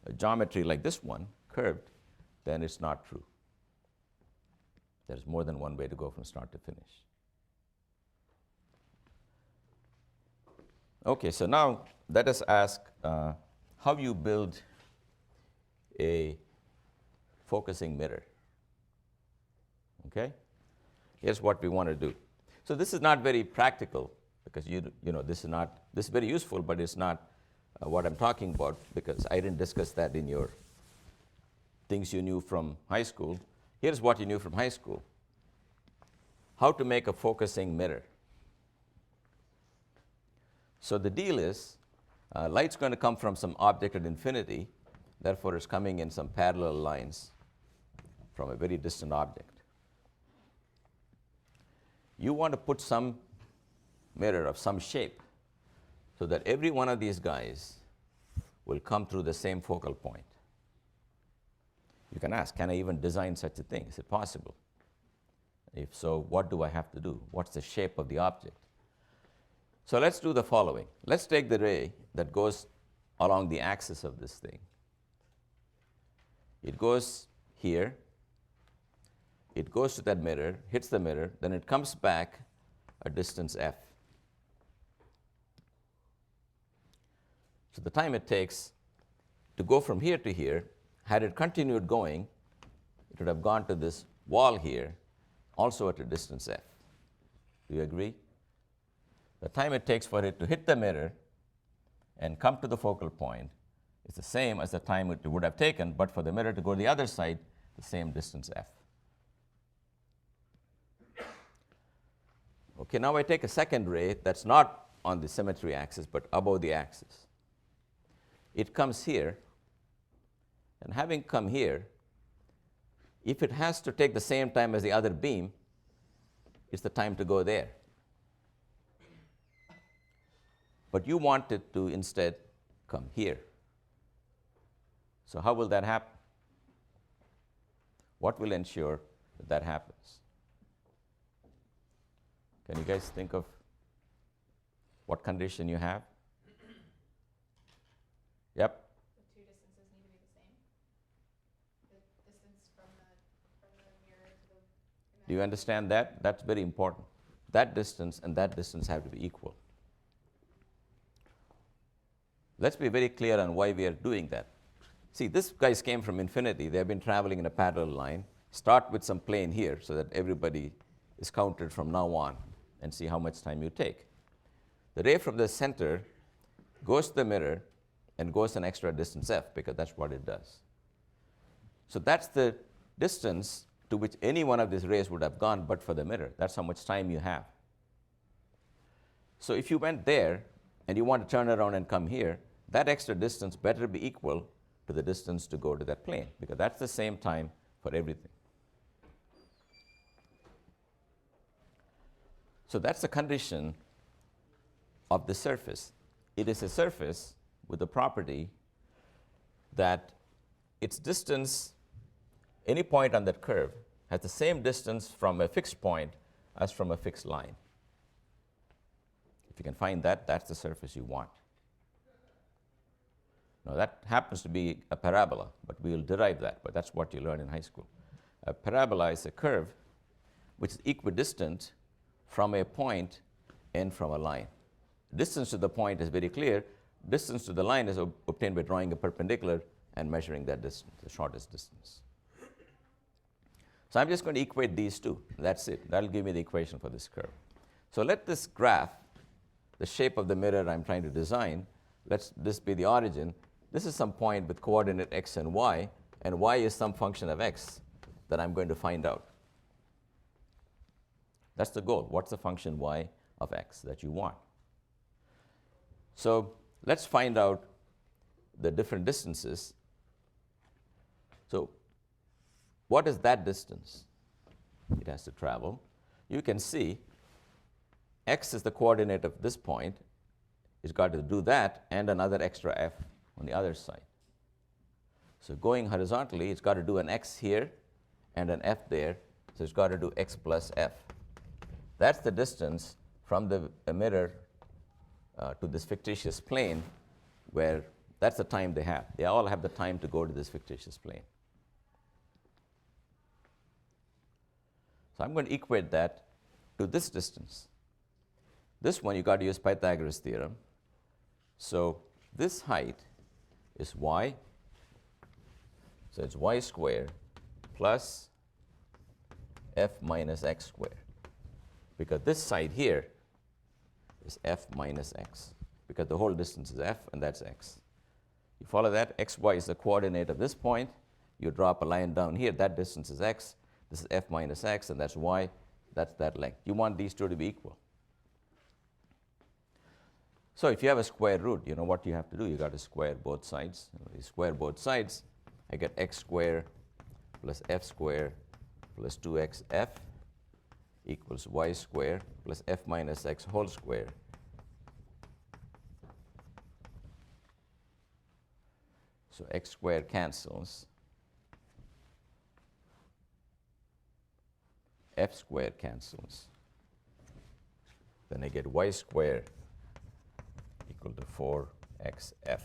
a geometry like this one, curved, then it's not true. There's more than one way to go from start to finish. Okay, so now let us ask how you build a focusing mirror. Okay? Here's what we want to do. So this is not very practical because this is very useful, but it's not what I'm talking about because I didn't discuss that in your things you knew from high school. Here's what you knew from high school. How to make a focusing mirror. So the deal is, light's going to come from some object at infinity, therefore it's coming in some parallel lines from a very distant object. You want to put some mirror of some shape so that every one of these guys will come through the same focal point. You can ask, can I even design such a thing? Is it possible? If so, what do I have to do? What's the shape of the object? So let's do the following. Let's take the ray that goes along the axis of this thing. It goes here. It goes to that mirror, hits the mirror, then it comes back a distance f. So the time it takes to go from here to here, had it continued going, it would have gone to this wall here, also at a distance f. Do you agree? The time it takes for it to hit the mirror and come to the focal point is the same as the time it would have taken, but for the mirror to go to the other side, the same distance f. Okay, now I take a second ray that's not on the symmetry axis, but above the axis. It comes here, and having come here, if it has to take the same time as the other beam, it's the time to go there. But you want it to instead come here. So how will that happen? What will ensure that that happens? Can you guys think of what condition you have? Yep. The two distances need to be the same. The distance from the mirror to the Do you understand that? That's very important. That distance and that distance have to be equal. Let's be very clear on why we are doing that. See, these guys came from infinity. They have been traveling in a parallel line. Start with some plane here so that everybody is counted from now on and see how much time you take. The ray from the center goes to the mirror and goes an extra distance f because that's what it does. So that's the distance to which any one of these rays would have gone but for the mirror. That's how much time you have. So if you went there and you want to turn around and come here, that extra distance better be equal to the distance to go to that plane because that's the same time for everything. So that's the condition of the surface. It is a surface with the property that its distance, any point on that curve, has the same distance from a fixed point as from a fixed line. If you can find that, that's the surface you want. Now that happens to be a parabola, but we will derive that, but that's what you learn in high school. A parabola is a curve which is equidistant from a point and from a line. Distance to the point is very clear. Distance to the line is obtained by drawing a perpendicular and measuring that distance, the shortest distance. So I'm just going to equate these two. That's it. That'll give me the equation for this curve. So let this graph, the shape of the mirror I'm trying to design, let this be the origin. This is some point with coordinate x and y is some function of x that I'm going to find out. That's the goal. What's the function y of x that you want? So let's find out the different distances. So what is that distance it has to travel? You can see x is the coordinate of this point. It's got to do that and another extra f on the other side. So going horizontally, it's got to do an x here and an f there. So it's got to do x plus f. That's the distance from the emitter to this fictitious plane, where that's the time they have. They all have the time to go to this fictitious plane. So I'm going to equate that to this distance. This one, you got to use Pythagoras theorem. So this height is y. So it's y squared plus f minus x squared, because this side here is f minus x, because the whole distance is f, and that's x. You follow that? xy is the coordinate of this point. You drop a line down here. That distance is x. This is f minus x, and that's y. That's that length. You want these two to be equal. So if you have a square root, you know what you have to do. You got to square both sides. You square both sides, I get x squared plus f squared plus 2xf equals y squared plus f minus x whole squared. So x squared cancels. F squared cancels. Then I get y squared equal to 4xf.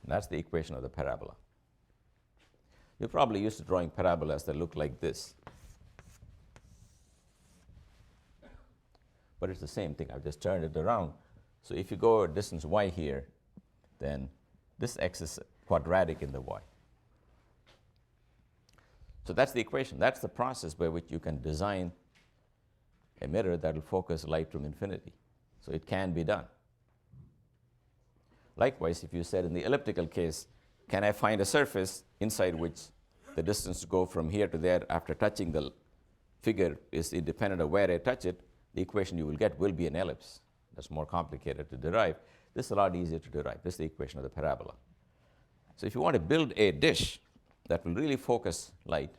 And that's the equation of the parabola. You're probably used to drawing parabolas that look like this. But it's the same thing. I've just turned it around. So if you go a distance y here, then this x is quadratic in the y. So that's the equation. That's the process by which you can design a mirror that will focus light from infinity. So it can be done. Likewise, if you said in the elliptical case, can I find a surface inside which the distance to go from here to there after touching the figure is independent of where I touch it, the equation you will get will be an ellipse. That's more complicated to derive. This is a lot easier to derive. This is the equation of the parabola. So if you want to build a dish that will really focus light,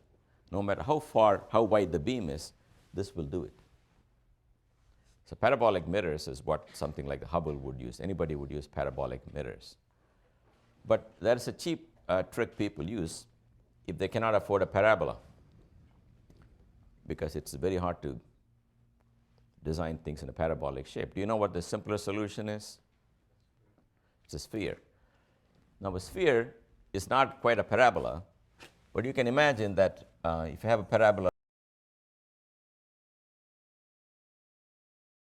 no matter how far, how wide the beam is, this will do it. So parabolic mirrors is what something like the Hubble would use. Anybody would use parabolic mirrors. But that's a cheap trick people use if they cannot afford a parabola, because it's very hard to design things in a parabolic shape. Do you know what the simpler solution is? It's a sphere. Now a sphere is not quite a parabola, but you can imagine that if you have a parabola,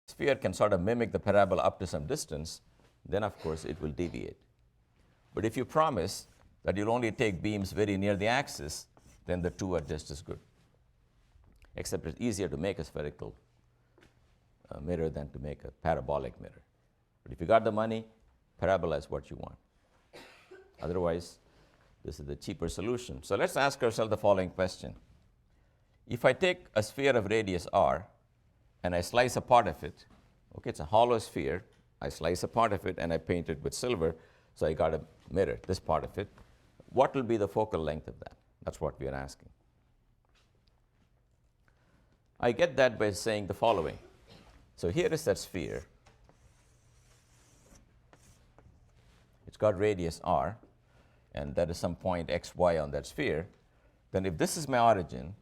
sphere can sort of mimic the parabola up to some distance, then of course it will deviate. But if you promise that you'll only take beams very near the axis, then the two are just as good. Except it's easier to make a spherical mirror than to make a parabolic mirror. But if you got the money, parabola is what you want. Otherwise, this is the cheaper solution. So let's ask ourselves the following question. If I take a sphere of radius r and I slice a part of it, okay, it's a hollow sphere, I slice a part of it and I paint it with silver, so I got a mirror, this part of it. What will be the focal length of that? That's what we are asking. I get that by saying the following. So here is that sphere. It's got radius r, and that is some point x, y on that sphere. Then if this is my origin,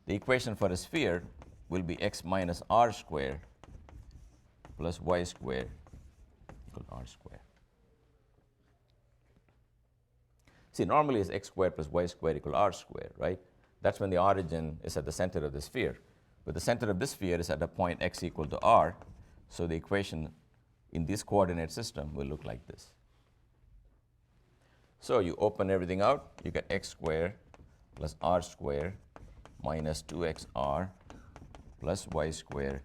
the equation for a sphere will be x minus r squared plus y squared equal to r squared. See, normally it's x squared plus y squared equal to r squared, right? That's when the origin is at the center of the sphere. But the center of this sphere is at a point x equal to r, so the equation in this coordinate system will look like this. So you open everything out, you get x squared plus r squared minus 2xr plus y squared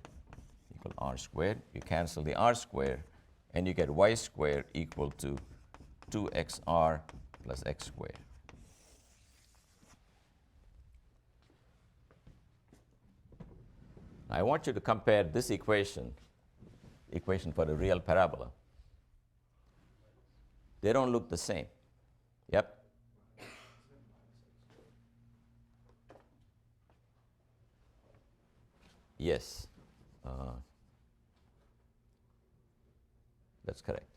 equal r squared. You cancel the r squared, and you get y squared equal to 2xr plus x squared. Now I want you to compare this equation for a real parabola. They don't look the same. Yep. Yes. That's correct.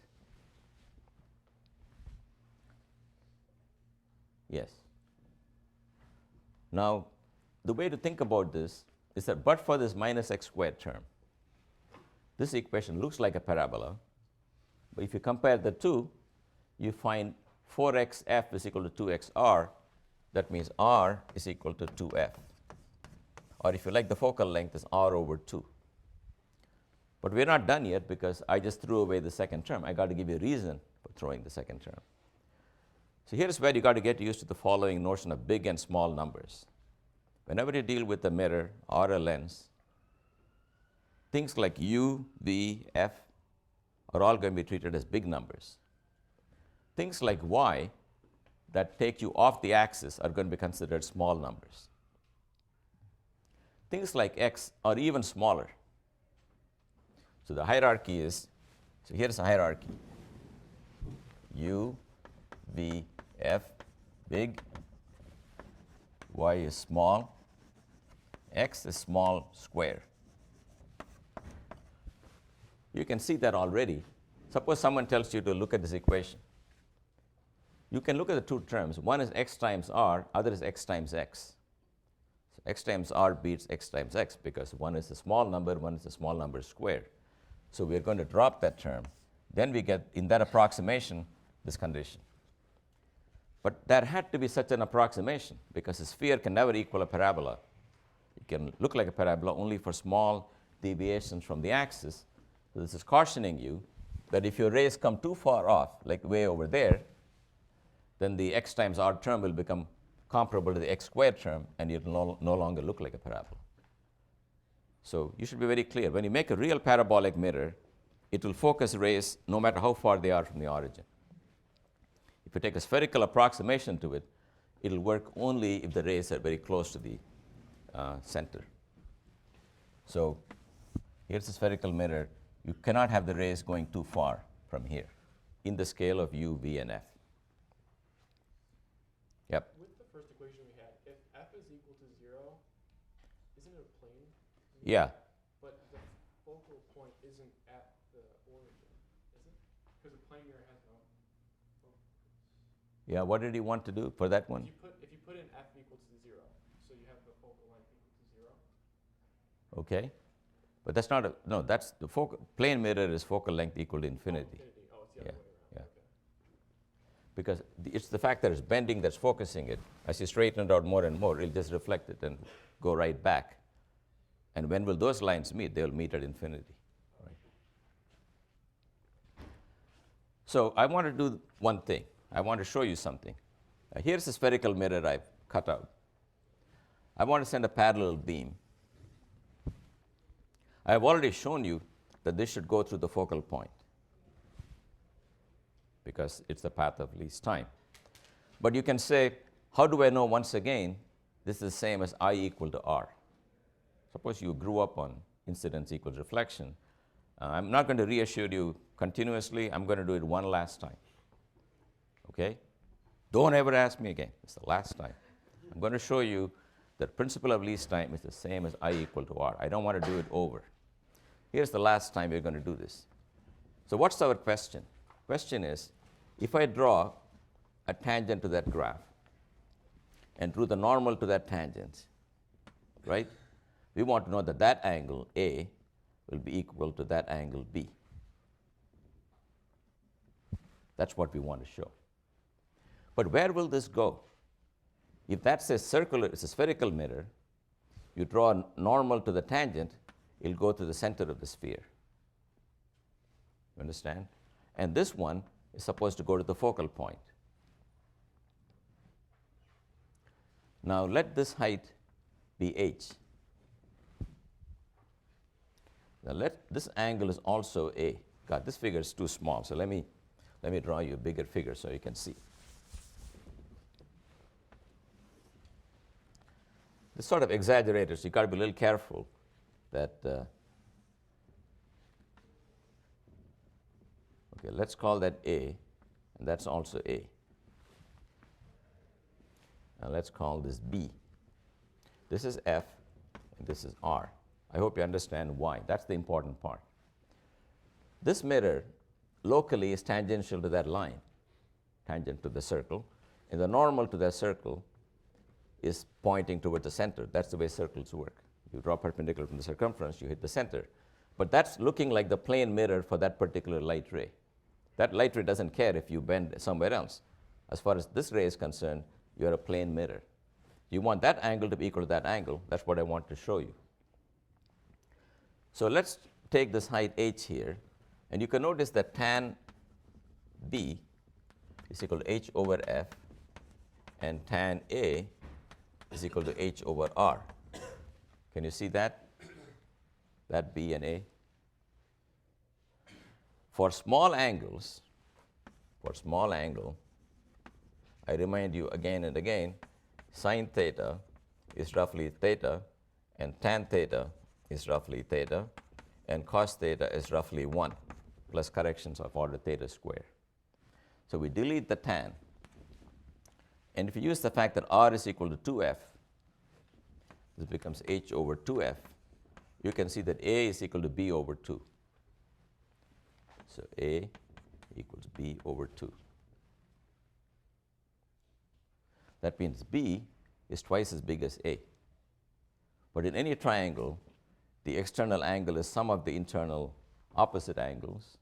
Yes. Now, the way to think about this is that but for this minus x squared term, this equation looks like a parabola. But if you compare the two, you find 4xf is equal to 2xr. That means r is equal to 2f. Or if you like, the focal length is r over 2. But we're not done yet because I just threw away the second term. I got to give you a reason for throwing the second term. So here's where you got to get used to the following notion of big and small numbers. Whenever you deal with a mirror or a lens, things like u, v, f are all going to be treated as big numbers. Things like y that take you off the axis are going to be considered small numbers. Things like x are even smaller. So the hierarchy is, so here's a hierarchy. U, V, F, big, Y is small, X is small, square. You can see that already. Suppose someone tells you to look at this equation. You can look at the two terms. One is x times r, other is x times x. So x times r beats x times x because one is a small number, one is a small number squared. So we're going to drop that term. Then we get, in that approximation, this condition. But that had to be such an approximation because a sphere can never equal a parabola. It can look like a parabola only for small deviations from the axis. So this is cautioning you that if your rays come too far off, like way over there, then the x times r term will become comparable to the x squared term, and it will no longer look like a parabola. So you should be very clear. When you make a real parabolic mirror, it will focus rays no matter how far they are from the origin. If you take a spherical approximation to it, it will work only if the rays are very close to the center. So here's a spherical mirror. You cannot have the rays going too far from here in the scale of u, v, and f. Yep. With the first equation we had, if f is equal to 0, isn't it a plane? Yeah. But the focal point isn't at the origin, is it? Because a plane mirror has no focus. Yeah, what did he want to do for that one? If you put in f equal to 0, so you have the focal length equal to 0. Okay. But that's not a, no, that's the focal, plane mirror is focal length equal to infinity. Oh, it's the other way around. Yeah. Okay. Because it's the fact that it's bending that's focusing it. As you straighten it out more and more, it'll just reflect it and go right back. And when will those lines meet? They will meet at infinity. Right? So I want to do one thing. I want to show you something. Here's a spherical mirror I've cut out. I want to send a parallel beam. I've already shown you that this should go through the focal point because it's the path of least time. But you can say, how do I know once again this is the same as I equal to r? Suppose you grew up on incidence equals reflection. I'm not going to reassure you continuously. I'm going to do it one last time. Okay? Don't ever ask me again. It's the last time. I'm going to show you that principle of least time is the same as I equal to r. I don't want to do it over. Here's the last time we're going to do this. So what's our question? Question is, if I draw a tangent to that graph and drew the normal to that tangent, right? We want to know that that angle A will be equal to that angle B. That's what we want to show. But where will this go? If that's a circular, it's a spherical mirror, you draw a normal to the tangent, it'll go to the center of the sphere. You understand? And this one is supposed to go to the focal point. Now let this height be h. Now this angle is also a. God, this figure is too small, so let me draw you a bigger figure so you can see. This sort of exaggerated, so you got to be a little careful that. Okay, let's call that A, and that's also A. And let's call this B. This is F, and this is R. I hope you understand why. That's the important part. This mirror locally is tangential to that line, tangent to the circle, and the normal to that circle is pointing toward the center. That's the way circles work. You draw perpendicular from the circumference, you hit the center. But that's looking like the plane mirror for that particular light ray. That light ray doesn't care if you bend somewhere else. As far as this ray is concerned, you're a plane mirror. You want that angle to be equal to that angle. That's what I want to show you. So let's take this height h here, and you can notice that tan b is equal to h over f, and tan a is equal to h over r. Can you see that? That b and a. For small angles, I remind you again and again, sine theta is roughly theta, and tan theta is roughly theta, and cos theta is roughly 1, plus corrections of order theta square. So we delete the tan, and if you use the fact that r is equal to 2f, this becomes h over 2f, you can see that a is equal to b over 2. So a equals b over 2. That means b is twice as big as a. But in any triangle, the external angle is sum of the internal opposite angles.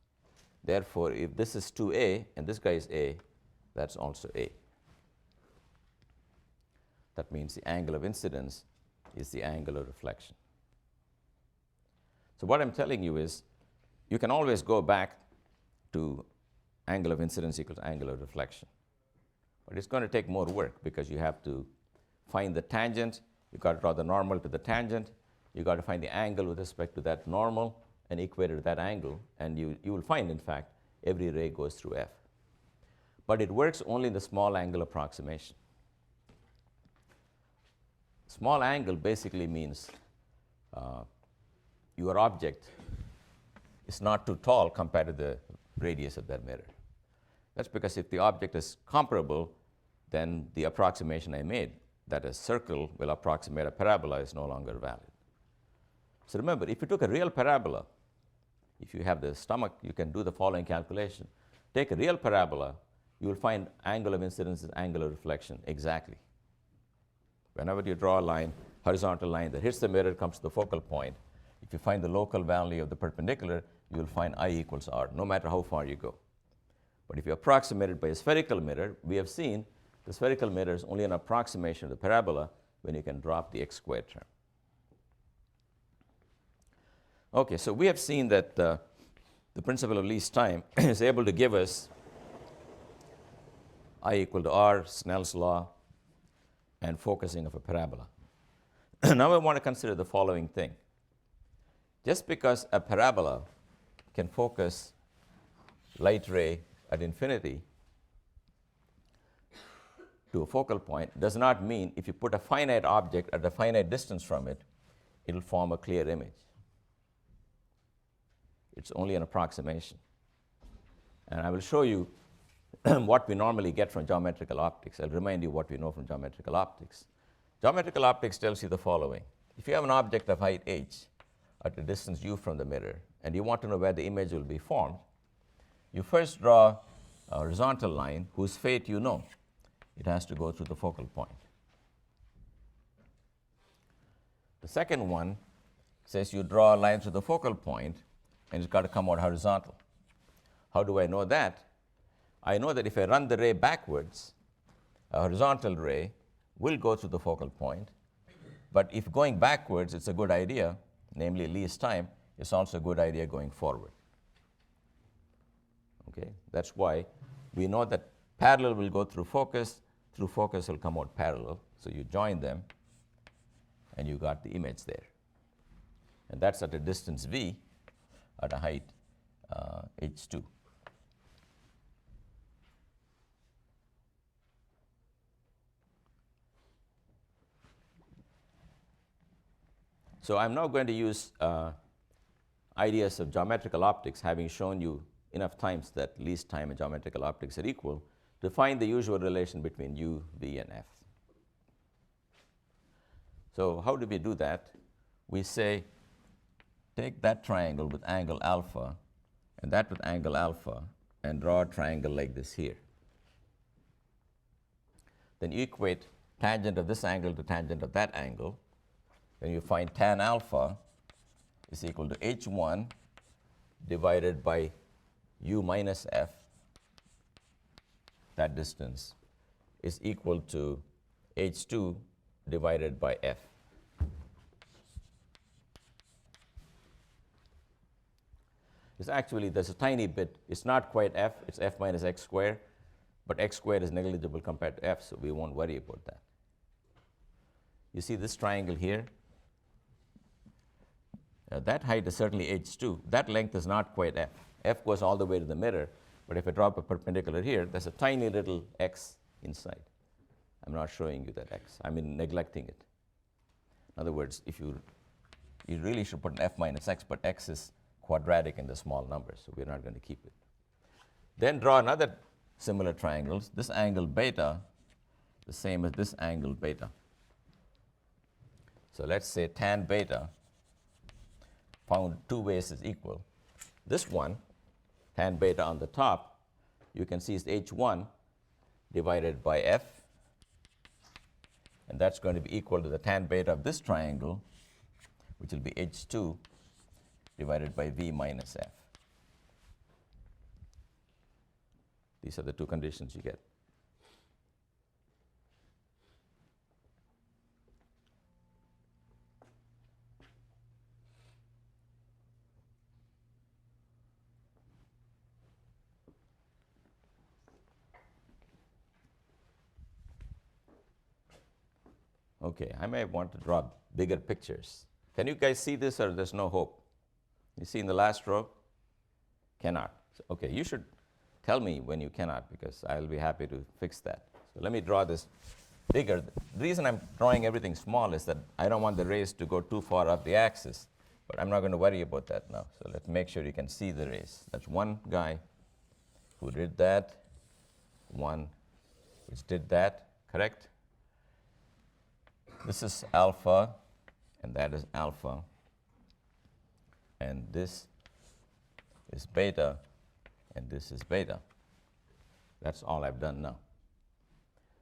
Therefore, if this is 2a and this guy is a, that's also a. That means the angle of incidence is the angle of reflection. So what I'm telling you is, you can always go back to angle of incidence equals angle of reflection. But it's going to take more work because you have to find the tangent, you've got to draw the normal to the tangent, you've got to find the angle with respect to that normal and equate it to that angle, and you will find, in fact, every ray goes through f. But it works only in the small angle approximation. Small angle basically means your object is not too tall compared to the radius of that mirror. That's because if the object is comparable, then the approximation I made, that a circle will approximate a parabola, is no longer valid. So remember, if you took a real parabola, if you have the stomach, you can do the following calculation. Take a real parabola, you will find angle of incidence and angle of reflection exactly. Whenever you draw a line, horizontal line that hits the mirror, comes to the focal point, if you find the local value of the perpendicular, you will find I equals R, no matter how far you go. But if you approximate it by a spherical mirror, we have seen the spherical mirror is only an approximation of the parabola when you can drop the x squared term. Okay, so we have seen that the principle of least time is able to give us I equal to R, Snell's law, and focusing of a parabola. Now I want to consider the following thing. Just because a parabola can focus light ray at infinity to a focal point does not mean if you put a finite object at a finite distance from it, it will form a clear image. It's only an approximation. And I will show you what we normally get from geometrical optics. I'll remind you what we know from geometrical optics. Geometrical optics tells you the following. If you have an object of height h at a distance u from the mirror, and you want to know where the image will be formed, you first draw a horizontal line whose fate you know. It has to go through the focal point. The second one says you draw a line through the focal point, and it's got to come out horizontal. How do I know that? I know that if I run the ray backwards, a horizontal ray will go through the focal point, but if going backwards it's a good idea, namely least time, it's also a good idea going forward. Okay? That's why we know that parallel will go through focus will come out parallel. So you join them, and you got the image there. And that's at a distance v at a height h2. So I'm now going to use ideas of geometrical optics, having shown you enough times that least time and geometrical optics are equal, to find the usual relation between u, v, and f. So how do we do that? We say, take that triangle with angle alpha, and that with angle alpha, and draw a triangle like this here. Then you equate tangent of this angle to tangent of that angle. then you find tan alpha is equal to h1 divided by u minus f, that distance, is equal to h2 divided by f. It's actually, there's a tiny bit, it's not quite f, it's f minus x squared, but x squared is negligible compared to f, so we won't worry about that. You see this triangle here? That height is certainly h2. That length is not quite f. F goes all the way to the mirror, but if I drop a perpendicular here, there's a tiny little x inside. I'm not showing you that x. I'm neglecting it. In other words, if you really should put an f minus x, but x is quadratic in the small numbers, so we're not going to keep it. Then draw another similar triangles. This angle beta, the same as this angle beta. So let's say tan beta, found two ways is equal. This one, tan beta on the top, you can see is h1 divided by f, and that's going to be equal to the tan beta of this triangle, which will be h2 divided by v minus f. These are the two conditions you get. Okay, I may want to draw bigger pictures. Can you guys see this, or there's no hope? You see in the last row? Cannot. So, okay, you should tell me when you cannot, because I'll be happy to fix that. So let me draw this bigger. The reason I'm drawing everything small is that I don't want the rays to go too far up the axis, but I'm not going to worry about that now. So let's make sure you can see the rays. That's one guy who did that, one which did that, correct? This is alpha, and that is alpha, and this is beta, and this is beta. That's all I've done now.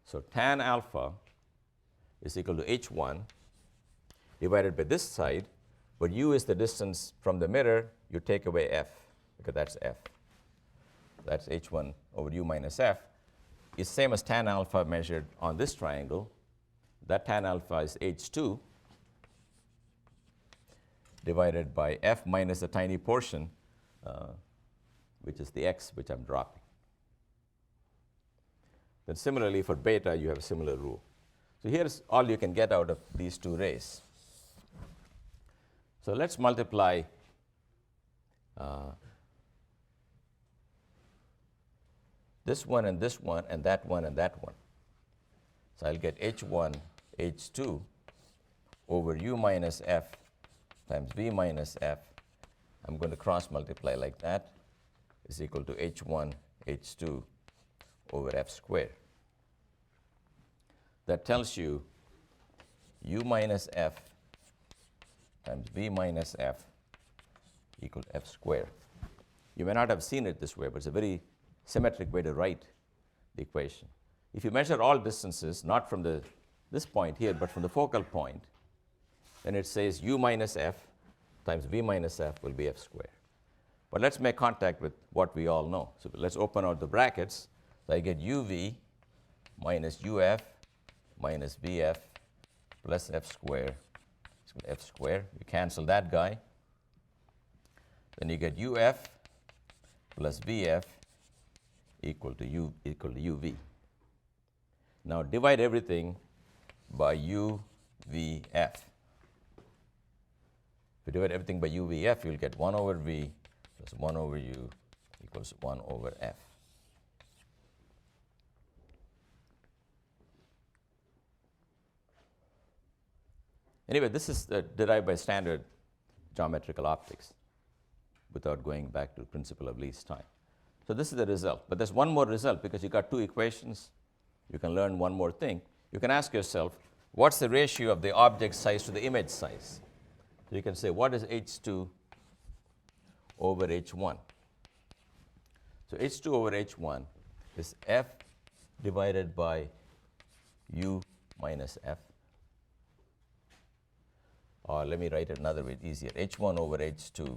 So tan alpha is equal to h1 divided by this side, but u is the distance from the mirror. You take away f, because that's f. That's h1 over u minus f. It's same as tan alpha measured on this triangle. That tan alpha is h2 divided by f minus the tiny portion, which is the x, which I'm dropping. Then similarly for beta, you have a similar rule. So here's all you can get out of these two rays. So let's multiply this one and this one and that one and that one. So I'll get h1, h2 over u minus f times v minus f. I'm going to cross multiply like that, is equal to h1, h2 over f squared. That tells you u minus f times v minus f equal to f squared. You may not have seen it this way, but it's a very symmetric way to write the equation. If you measure all distances, not from this point here, but from the focal point, then it says u minus f times v minus f will be f squared. But let's make contact with what we all know. So let's open out the brackets. So I get uv minus uf minus vf plus f squared. F squared. You cancel that guy. Then you get uf plus vf equal to uv. Now divide everything by uvf. If you divide everything by uvf, you'll get 1 over v plus 1 over u equals 1 over f. Anyway, this is derived by standard geometrical optics without going back to the principle of least time. So this is the result. But there's one more result, because you got two equations. You can learn one more thing. You can ask yourself, what's the ratio of the object size to the image size? So you can say, what is h2 over h1? So h2 over h1 is f divided by u minus f. or let me write it another way, easier. H1 over H2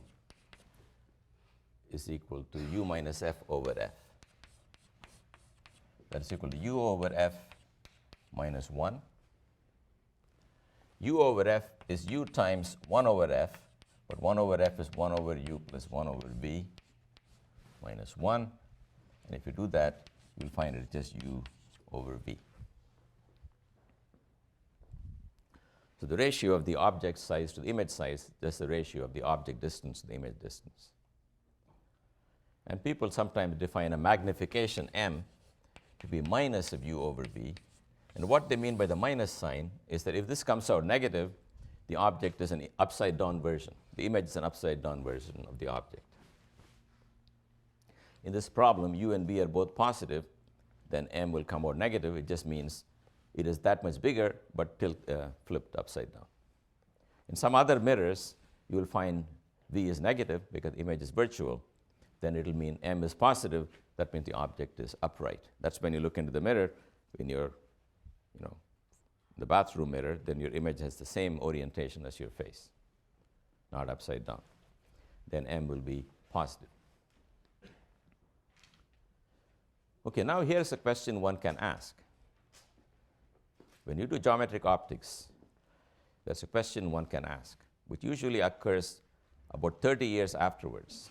is equal to U minus F over F. That is equal to U over F minus 1. U over F is U times 1 over F, but 1 over F is 1 over U plus 1 over V minus 1. And if you do that, you'll find it's just U over V. So the ratio of the object size to the image size, that's the ratio of the object distance to the image distance. And people sometimes define a magnification M to be minus of U over V. And what they mean by the minus sign is that if this comes out negative, the object is an upside down version. The image is an upside down version of the object. In this problem, U and V are both positive, then M will come out negative. It just means it is that much bigger, but flipped upside down. In some other mirrors, you will find V is negative because the image is virtual. Then it will mean M is positive. That means the object is upright. That's when you look into the mirror in your, the bathroom mirror, then your image has the same orientation as your face, not upside down. Then M will be positive. Okay, now here's a question one can ask. When you do geometric optics, there's a question one can ask, which usually occurs about 30 years afterwards.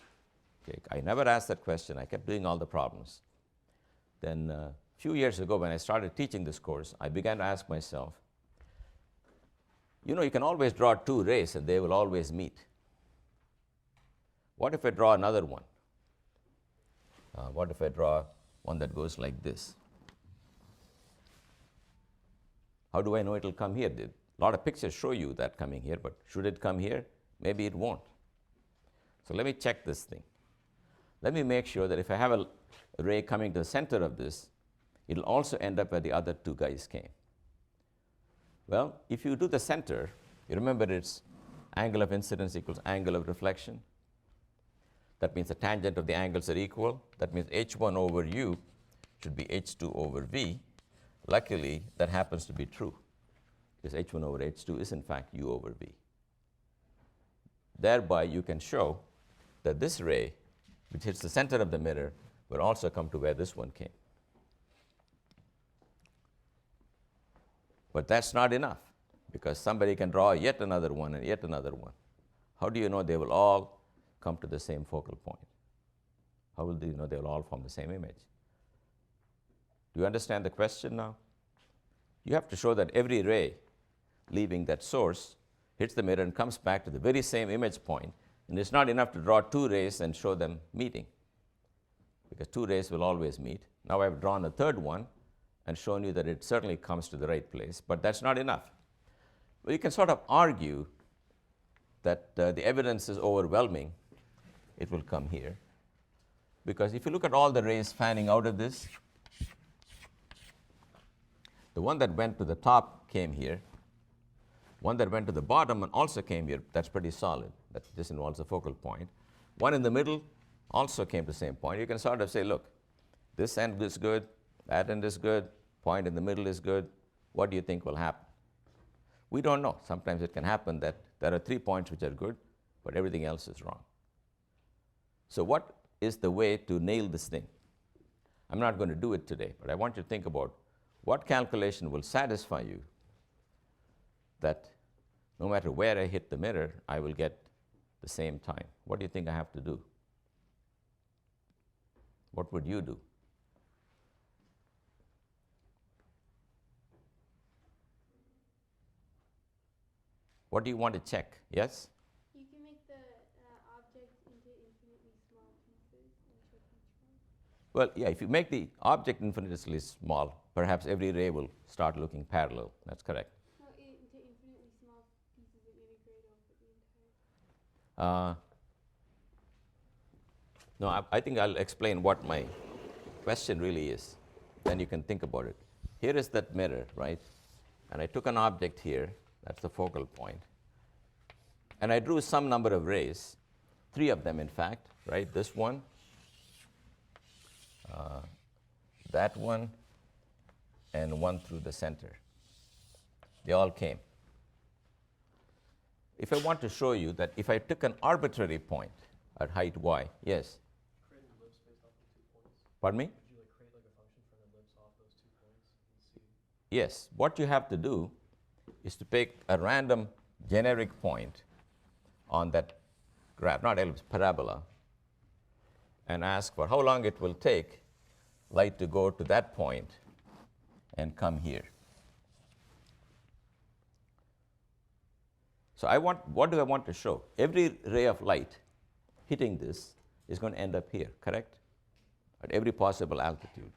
Okay, I never asked that question. I kept doing all the problems. Then a few years ago, when I started teaching this course, I began to ask myself, you can always draw two rays and they will always meet. What if I draw another one? What if I draw one that goes like this? How do I know it will come here? A lot of pictures show you that coming here, but should it come here? Maybe it won't. So let me check this thing. Let me make sure that if I have a ray coming to the center of this, it will also end up where the other two guys came. Well, if you do the center, you remember it's angle of incidence equals angle of reflection. That means the tangent of the angles are equal. That means H1 over U should be H2 over V. Luckily, that happens to be true, because H1 over H2 is in fact U over V. Thereby, you can show that this ray, which hits the center of the mirror, will also come to where this one came. But that's not enough, because somebody can draw yet another one and yet another one. How do you know they will all come to the same focal point? How will you know they will all form the same image? Do you understand the question now? You have to show that every ray leaving that source hits the mirror and comes back to the very same image point. And it's not enough to draw two rays and show them meeting, because two rays will always meet. Now I've drawn a third one and shown you that it certainly comes to the right place, but that's not enough. Well, you can sort of argue that the evidence is overwhelming. It will come here, because if you look at all the rays fanning out of this, the one that went to the top came here. One that went to the bottom and also came here. That's pretty solid. This involves a focal point. One in the middle also came to the same point. You can sort of say, look, this end is good, that end is good, point in the middle is good. What do you think will happen? We don't know. Sometimes it can happen that there are 3 points which are good, but everything else is wrong. So what is the way to nail this thing? I'm not going to do it today, but I want you to think about what calculation will satisfy you that no matter where I hit the mirror, I will get the same time. What do you think I have to do? What would you do? What do you want to check? Yes? You can make the object into infinitely small pieces and check each one. Well, yeah, if you make the object infinitesimally small, perhaps every ray will start looking parallel. That's correct. No, into infinitely small pieces and integrate over the entire. No, I think I'll explain what my question really is. Then you can think about it. Here is that mirror, right? And I took an object here. That's the focal point. And I drew some number of rays, 3 of them, in fact, right? This one, that one, and one through the center. They all came. if I want to show you that if I took an arbitrary point at height y, yes? Create an ellipse based off the 2 points. Pardon me? Could you like create like a function for an ellipse off those 2 points and see? Yes. What you have to do is to pick a random generic point on that graph, not ellipse, parabola, and ask for how long it will take light to go to that point and come here. So what do I want to show? Every ray of light hitting this is going to end up here, correct? At every possible altitude,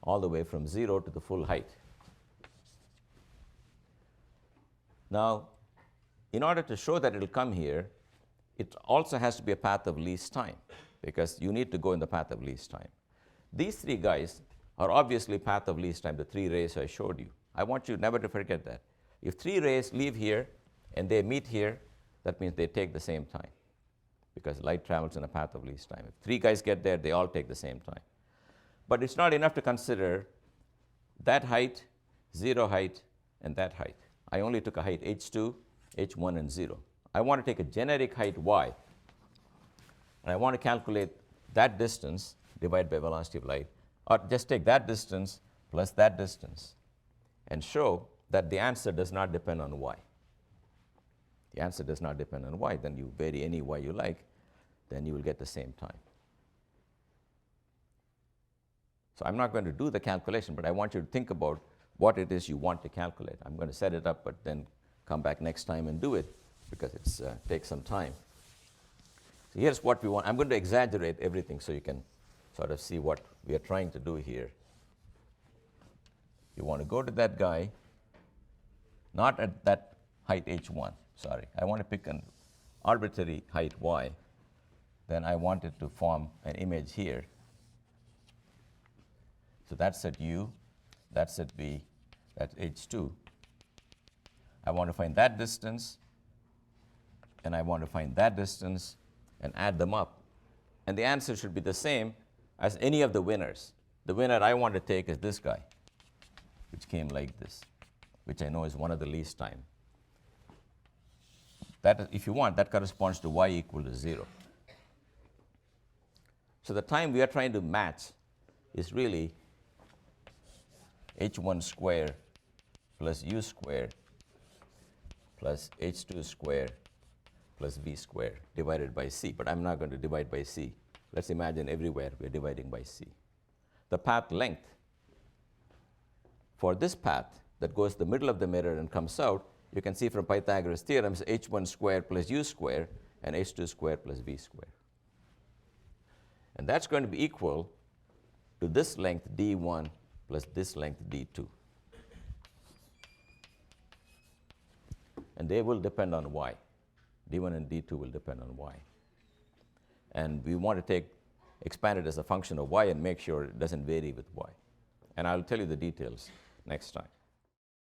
all the way from 0 to the full height. Now, in order to show that it will come here, it also has to be a path of least time, because you need to go in the path of least time. These 3 guys are obviously path of least time, the 3 rays I showed you. I want you never to forget that. If 3 rays leave here and they meet here, that means they take the same time, because light travels in a path of least time. If 3 guys get there, they all take the same time. But it's not enough to consider that height, 0 height, and that height. I only took a height h2, h1, and 0. I want to take a generic height y, and I want to calculate that distance divided by velocity of light, or just take that distance plus that distance, and show that the answer does not depend on y. The answer does not depend on y. Then you vary any y you like, then you will get the same time. So I'm not going to do the calculation, but I want you to think about what it is you want to calculate. I'm going to set it up, but then come back next time and do it, because it takes some time. So here's what we want. I'm going to exaggerate everything so you can sort of see what we are trying to do here. You want to go to that guy, not at that height h1, sorry. I want to pick an arbitrary height y. Then I want it to form an image here. So that's at u, that's at v, that's h2. I want to find that distance, and I want to find that distance, and add them up. And the answer should be the same as any of the winners. The winner I want to take is this guy, which came like this, which I know is one of the least time. That, if you want, that corresponds to y equal to 0. So the time we are trying to match is really h1 square plus u square plus h2 square plus v square divided by c. But I'm not going to divide by c. Let's imagine everywhere we're dividing by c. The path length for this path that goes to the middle of the mirror and comes out, you can see from Pythagoras' theorem is h1 square plus u square and h2 square plus v square. And that's going to be equal to this length d1 plus this length d2. And they will depend on y. d1 and d2 will depend on y. And we want to expand it as a function of y and make sure it doesn't vary with y. And I'll tell you the details next time.